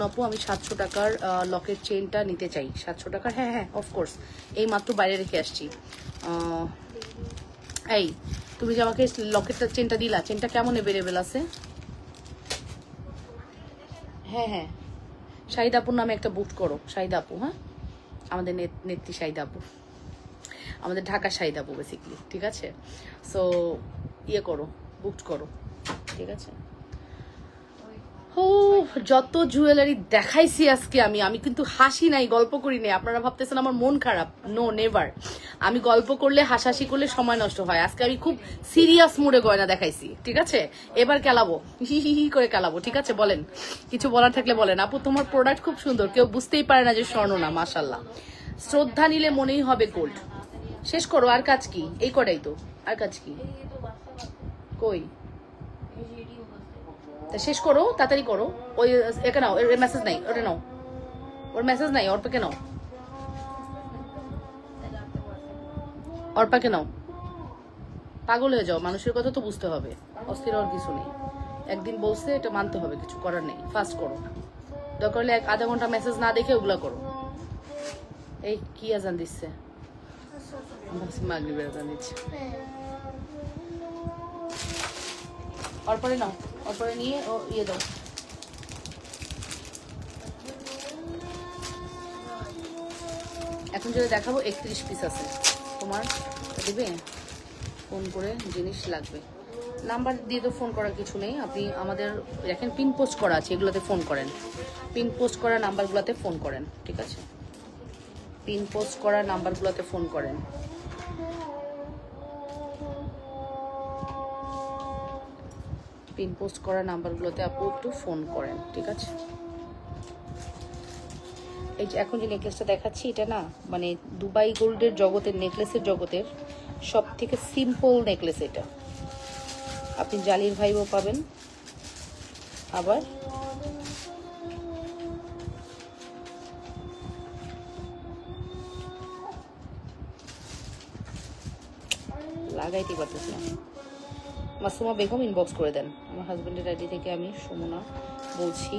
আপু আমি 700 টাকার লকেট চেনটা নিতে চাই। 700 টাকার? হ্যাঁ অফকোর্স, এই মাত্র বাইরে রেখে আসছি। এই তুমি যে আমাকে লকেটটা চেনটা দিলা, চেনটা কেমন অ্যাভেলেবেল আছে? হ্যাঁ, শাহিদা আপুর নামে একটা বুক করো, শাহিদা আপু, হ্যাঁ আমাদের নেত্রী শাহিদা আপু, আমাদের ঢাকা শাহিদা আপু বেসিক্যালি, ঠিক আছে? সো করো, বুক করো, ঠিক আছে? ও যত জুয়েলারি দেখাইছি আজকে আমি কিন্তু হাসি নাই, গল্প করি নাই। আপনারা ভাবতেছেন আমার মন খারাপ, নো নেভার। আমি গল্প করলে হাসাহাসি করলে সময় নষ্ট হয়। আজকে আমি খুব সিরিয়াস মুডে গয়না দেখাইছি, ঠিক আছে? এবার কেলাবো, হি করে কেলাবো, ঠিক আছে? বলেন, কিছু বলার থাকলে বলেন। আপু তোমার প্রোডাক্ট খুব সুন্দর, কেউ বুঝতেই পারে না যে স্বর্ণ না, মাশাল্লাহ। শ্রদ্ধা নিলে মনেই হবে গোল্ড। শেষ করো, আর কাজ কি? এই কটাই তো, আর কাজ কি? কই শেষ করো, তাড়াতাড়ি করো। ওই একে নাও, এর মেসেজ নাই, ওটা নাও, ওর মেসেজ নাই, অর্পাকে নাও, অর্পাকে নাও। পাগল হয়ে যাও, মানুষের কথা তো বুঝতে হবে, অস্থির হওয়ার কিছু নেই। একদিন বলছে, এটা মানতে হবে, কিছু করার নেই। ফাস্ট করো, দরকার হলে আধা ঘন্টা মেসেজ না দেখে ওগুলা করো। এই কি আজান দিচ্ছে? মাগরিবের আজান দিচ্ছে। অর্পরে নাও, অর্পরে নিয়ে ও দাও। এখন যেটা দেখাবো 31 পিস আছে, তোমার দিবে ফোন করে, জিনিস লাগবে। নাম্বার দিয়ে তো ফোন করার কিছু নেই, আপনি আমাদের দেখেন পিন পোস্ট করা আছে, এগুলোতে ফোন করেন। পিন পোস্ট করা নাম্বারগুলোতে ফোন করেন, ঠিক আছে? পিন পোস্ট করা নাম্বারগুলোতে ফোন করেন। পিন পোস্ট করা নাম্বারগুলোতে আপু একটু ফোন করেন, ঠিক আছে? এই যে এখন যে নেকলেসটা দেখাচ্ছি, এটা না মানে দুবাই গোল্ডের জগতের, নেকলেসের জগতের সব থেকে সিম্পল নেকলেস এটা। আপনি জালির ভাইবও পাবেন, আবার লাগাইতে পারতেছি না। মাসুমা বেগম ইনবক্স করে দেন, আমার হাজবেন্ডের আইডি থেকে আমি সুমনা বলছি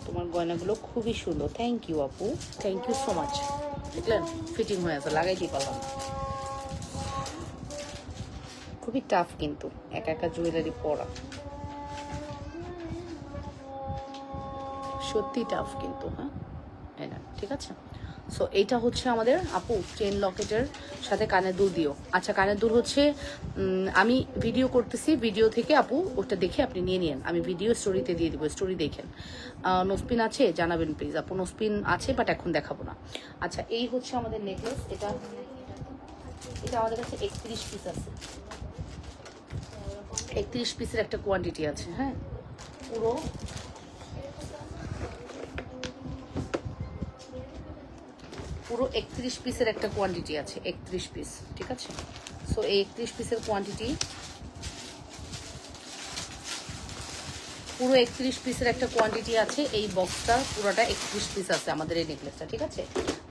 তোমার গয়নাগুলো খুবই সুন্দর। থ্যাংক ইউ আপু, থ্যাংক ইউ সো মাচ। দেখলেন ফিটিং হয়ে আছে, লাগাইতেই পারলাম না। খুবই টাফ কিন্তু একা একা জুয়েলারি পরা, সত্যি টাফ কিন্তু। হ্যাঁ এটা ঠিক আছে। সো এইটা হচ্ছে আমাদের আপু চেন লকেটের সাথে কানের দুল দিও। আচ্ছা কানের দুল হচ্ছে আমি ভিডিও করতেছি, ভিডিও থেকে আপু ওটা দেখে আপনি নিয়ে নিন, আমি ভিডিও স্টোরিতে দিয়ে দিব, স্টোরি দেখেন। নোসপিন আছে জানাবেন প্লিজ আপু, নোসপিন আছে বাট এখন দেখাবো না। আচ্ছা এই হচ্ছে আমাদের নেকলেস, এটা আমাদের কাছে 31 পিস আছে, 31 পিসের একটা কোয়ান্টিটি আছে। হ্যাঁ পুরো 31 পিসের একটা কোয়ান্টিটি আছে, 31 পিস, ঠিক আছে। সো এই 31 পিসের কোয়ান্টিটি, পুরো 31 পিসের একটা কোয়ান্টিটি আছে। এই বক্সটা পুরোটা 31 পিস আছে আমাদের এই নেকলেসটা, ঠিক আছে।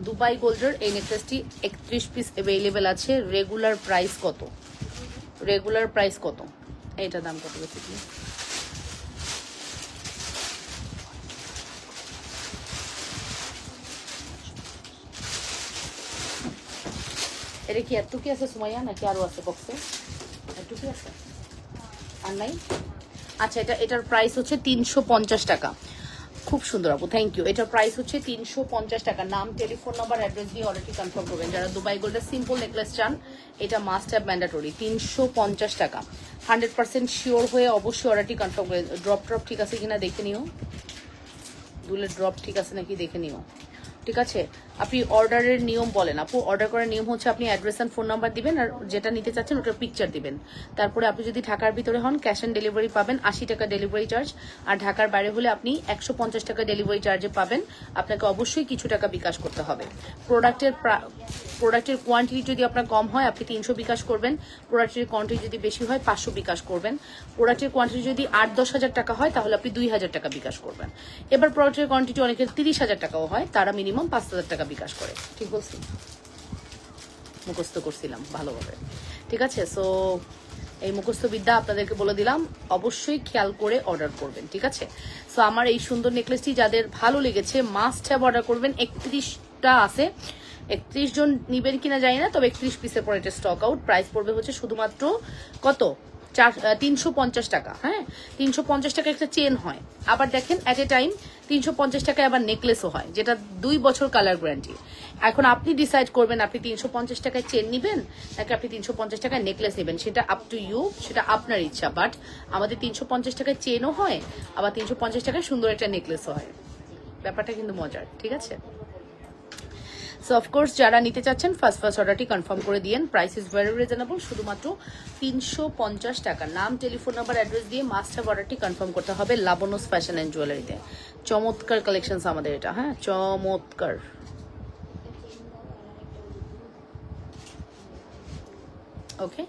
দুবাই গোল্ডের এই নেকলেসটি 31 পিস অ্যাভেলেবেল আছে। রেগুলার প্রাইস কত? রেগুলার প্রাইস কত? এইটার দাম কত বেসিক্যালি? এটা কি এতটুকু আছে সুমাইয়া, নাকি আরো আছে বক্সে? এতটুকু আছে আর নাই? আচ্ছা এটার প্রাইস হচ্ছে 350 টাকা। খুব সুন্দর আপু, থ্যাংক ইউ। এটার প্রাইস হচ্ছে 350 টাকা। নাম, টেলিফোন নাম্বার, অ্যাড্রেস দিয়ে অর্ডারটি কনফার্ম করবেন। যারা দুবাই গোল্ডের সিম্পল নেকলেস চান, এটা মাস্ট হ্যাভ ম্যান্ডেটরি। 350 টাকা। 100% শিওর হয়ে অবশ্যই অর্ডারটি কনফার্ম করবেন। ড্রপ ঠিক আছে কিনা দেখে নিও, দুলের ড্রপ ঠিক আছে নাকি দেখে নিও, ঠিক আছে। আপনি অর্ডারের নিয়ম বলেন আপু। অর্ডার করার নিয়ম হচ্ছে আপনি অ্যাড্রেস অ্যান্ড ফোন নাম্বার দিবেন, আর যেটা নিতে চাচ্ছেন ওটার পিকচার দিবেন। তারপরে আপনি যদি ঢাকার ভিতরে হন ক্যাশ অন ডেলিভারি পাবেন 80 টাকা ডেলিভারি চার্জ, আর ঢাকার বাইরে হলে আপনি 150 টাকা ডেলিভারি চার্জে পাবেন। আপনাকে অবশ্যই কিছু টাকা বিকাশ করতে হবে। প্রোডাক্টের কোয়ান্টিটি যদি আপনার কম হয় আপনি 300 বিকাশ করবেন, প্রোডাক্টের কোয়ান্টিটি যদি বেশি হয় 500 বিকাশ করবেন। প্রোডাক্টের কোয়ান্টিটি যদি 8-10 হাজার টাকা হয় তাহলে আপনি 2000 টাকা বিকাশ করবেন। এবার প্রোডাক্টের কোয়ান্টিটি অনেকের 30,000 টাকাও হয়, তারা মিনিমাম 5000 টাকা বিকাশ করে। ঠিক বলছি? মুখস্থ করছিলাম ভালোভাবে, ঠিক আছে। সো এই মুখস্থ বিদ্যা আপনাদেরকে বলে দিলাম, অবশ্যই খেয়াল করে অর্ডার করবেন, ঠিক আছে। সো আমার এই সুন্দর নেকলেসটি যাদের ভালো লেগেছে মাস্ট হ্যাভ অর্ডার করবেন। 31টা আছে, 31 জন নিবেন কিনা জানি না, তবে 31 পিসের পর এটা স্টক আউট। প্রাইস পড়বে হচ্ছে শুধুমাত্র কত? 350 টাকা। হ্যাঁ 350 টাকা একটা চেন হয়, আবার দেখেন এট এ টাইম 350 টাকায় আবার নেকলেসও হয়, যেটা 2 বছর কালার গ্যারান্টি। এখন আপনি ডিসাইড করবেন আপনি 350 টাকায় চেন নিবেন নাকি আপনি 350 টাকায় নেকলেস নেবেন, সেটা আপ টু ইউ, সেটা আপনার ইচ্ছা। বাট আমাদের 350 টাকায় চেনও হয়, আবার 350 টাকায় সুন্দর একটা নেকলেসও হয়। ব্যাপারটা কিন্তু মজার, ঠিক আছে। সো অফকোর্স যারা নিতে চাচ্ছেন ফার্স্ট অর্ডারটি কনফার্ম করে দিয়েন। প্রাইস ইজ ভেরি রিজনেবল, শুধুমাত্র 350 টাকা। নাম, টেলিফোন নাম্বার, অ্যাড্রেস দিয়ে মাস্ট হ্যাভ অর্ডারটি কনফার্ম করতে হবে লাবণ্যস ফ্যাশন অ্যান্ড জুয়েলারিতে। চমৎকার কালেকশনস আমাদের এটা, হ্যাঁ চমৎকার। ওকে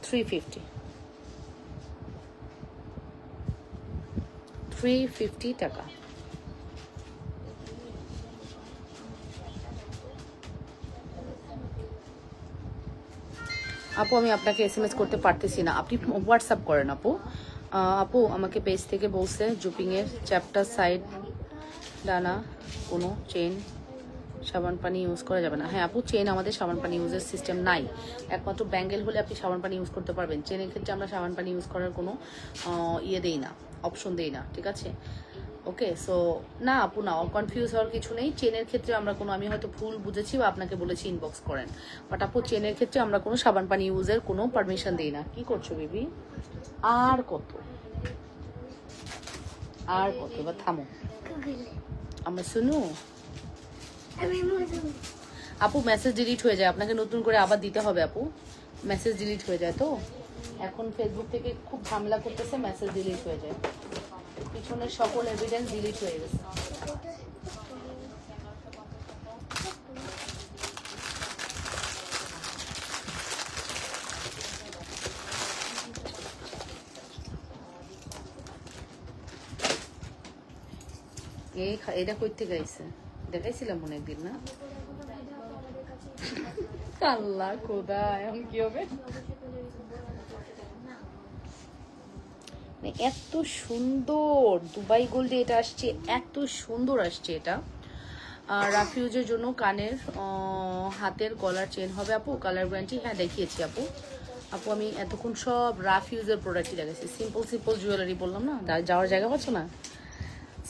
350 টাকা। আপু আমি আপনাকে SMS করতে পারতেছি না, আপনি হোয়াটসঅ্যাপ করেন আপু। আপু আমাকে পেজ থেকে বলছে জুপিংয়ের চ্যাপ্টার সাইড ডানা কোনো চেন সাবান পানি ইউজ করা যাবে না। হ্যাঁ আপু চেন আমাদের সাবান পানি ইউজের সিস্টেম নাই, একমাত্র ব্যাঙ্গেল হলে আপনি সাবান পানি ইউজ করতে পারবেন। চেনের ক্ষেত্রে আমরা সাবান পানি ইউজ করার কোনো ইয়ে দেই না, অপশন দেই না, ঠিক আছে। ওকে সো না আপু না, কনফিউজ হওয়ার কিছু নেই। চেনের ক্ষেত্রে আমরা কোনো, আমি হয়তো ভুল বুঝেছি বা আপনাকে বলেছি ইনবক্স করেন, বাট আপু চেনের ক্ষেত্রে আমরা কোনো সাবান পানি ইউজের কোনো পারমিশন দিই না। কি করছো বেবি? আর কত এবার থামো, আমরা শুনু। আপু মেসেজ ডিলিট হয়ে যায়, আপনাকে নতুন করে আবার দিতে হবে আপু, মেসেজ ডিলিট হয়ে যায়। তো এখন ফেসবুক থেকে খুব ঝামেলা করতেছে, মেসেজ ডিলিট হয়ে যায়, পিছনের সকল এভিডেন্স ডিলিট হয়ে গেছে। এটা কই থেকে আইছে? দেখাইছিলাম মনে একদিন না? আল্লাহ খোদা, এখন কি হবে? মানে এত সুন্দর দুবাই গোল্ডে এটা আসছে, এত সুন্দর আসছে এটা। রাফিউজের জন্য কানের হাতের গলার চেন হবে আপু, কালার গ্যারান্টি। হ্যাঁ দেখিয়েছি আপু। আপু আমি এতক্ষণ সব রাফিউজের প্রোডাক্টই দেখাচ্ছি। সিম্পল সিম্পল জুয়েলারি বললাম না, যাওয়ার জায়গা পাচ্ছ না,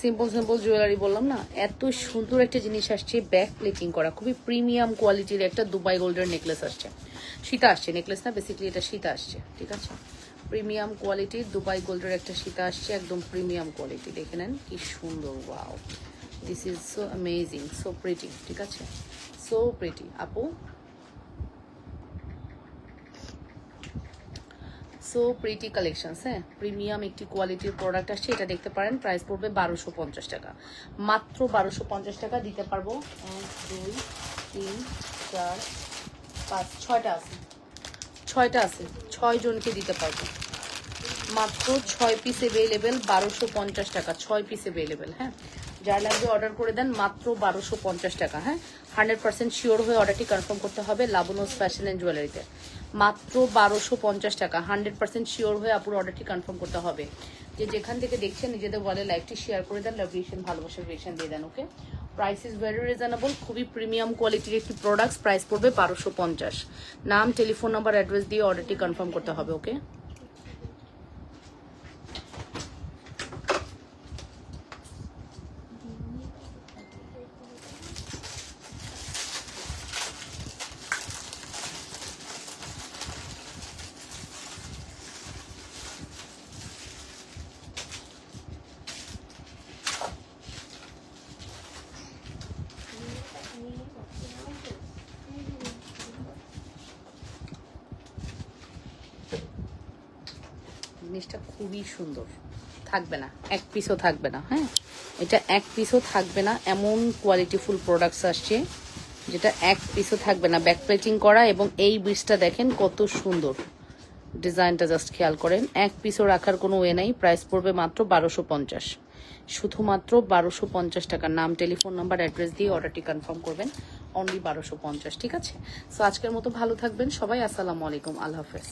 সিম্পল সিম্পল জুয়েলারি বললাম না। এত সুন্দর একটা জিনিস আসছে, ব্যাক প্লেটিং করা, খুবই প্রিমিয়াম কোয়ালিটির একটা দুবাই গোল্ডের নেকলেস আসছে। সীতা আসছে, নেকলেস না বেসিক্যালি এটা সীতা আসছে, ঠিক আছে। প্রিমিয়াম কোয়ালিটির দুবাই গোল্ডের একটা সীতা আসছে, একদম প্রিমিয়াম কোয়ালিটি। দেখে নেন কি সুন্দর, wow, this is so amazing, so pretty, ঠিক আছে, সো প্রিটি আপু। সো প্রিটি কালেকশনস, হ্যাঁ প্রিমিয়াম একটি কোয়ালিটির প্রোডাক্ট আসছে। এটা দেখতে পারেন, প্রাইস পড়বে 1250 টাকা, মাত্র 1250 টাকা দিতে পারবো। 1 2 3 4 5 6টা আছে, 6টা আছে, 6 জনকে দিতে পারবো। মাত্র 6 পিস অ্যাভেলেবেল, 1250 টাকা, 6 পিস অ্যাভেলেবেল। হ্যাঁ যার লাগবে অর্ডার করে দেন, মাত্র 1250 টাকা। হ্যাঁ 100% শিওর হয়ে অর্ডারটি কনফার্ম করতে হবে লাবণীজ ফ্যাশন অ্যান্ড জুয়েলারিতে। মাত্র 1250 টাকা, 100% শিওর হয়ে আপুর অর্ডারটি কনফার্ম করতে হবে। যে যেখান থেকে দেখছেন নিজেদের বলে লাইভটি শেয়ার করে দেন, লাভিয়েশন ভালোবাসার রিয়েকশন দিয়ে দেন। ওকে, প্রাইস ইজ ভেরি রিজনেবল, খুবই প্রিমিয়াম কোয়ালিটির একটি প্রোডাক্টস, প্রাইস পড়বে 1250। নাম, টেলিফোন নাম্বার, অ্যাড্রেস দিয়ে অর্ডারটি কনফার্ম করতে হবে। ওকে, জিনিসটা খুবই সুন্দর, থাকবে না এক পিসও থাকবে না। হ্যাঁ এটা এক পিসও থাকবে না, এমন কোয়ালিটিফুল প্রোডাক্টস আসছে যেটা এক পিসও থাকবে না, ব্যাক প্লেটিং করা। এবং এই বিচটা দেখেন কত সুন্দর ডিজাইনটা, জাস্ট খেয়াল করেন, এক পিসও রাখার কোনো ওয়ে নাই। প্রাইস পড়বে মাত্র 1250, শুধুমাত্র 1250 টাকা। নাম, টেলিফোন নাম্বার, অ্যাড্রেস দিয়ে অর্ডারটি কনফার্ম করবেন, অনলি 1250, ঠিক আছে। সো আজকের মতো ভালো থাকবেন সবাই, আসসালামু আলাইকুম, আল্লাহ হাফেজ।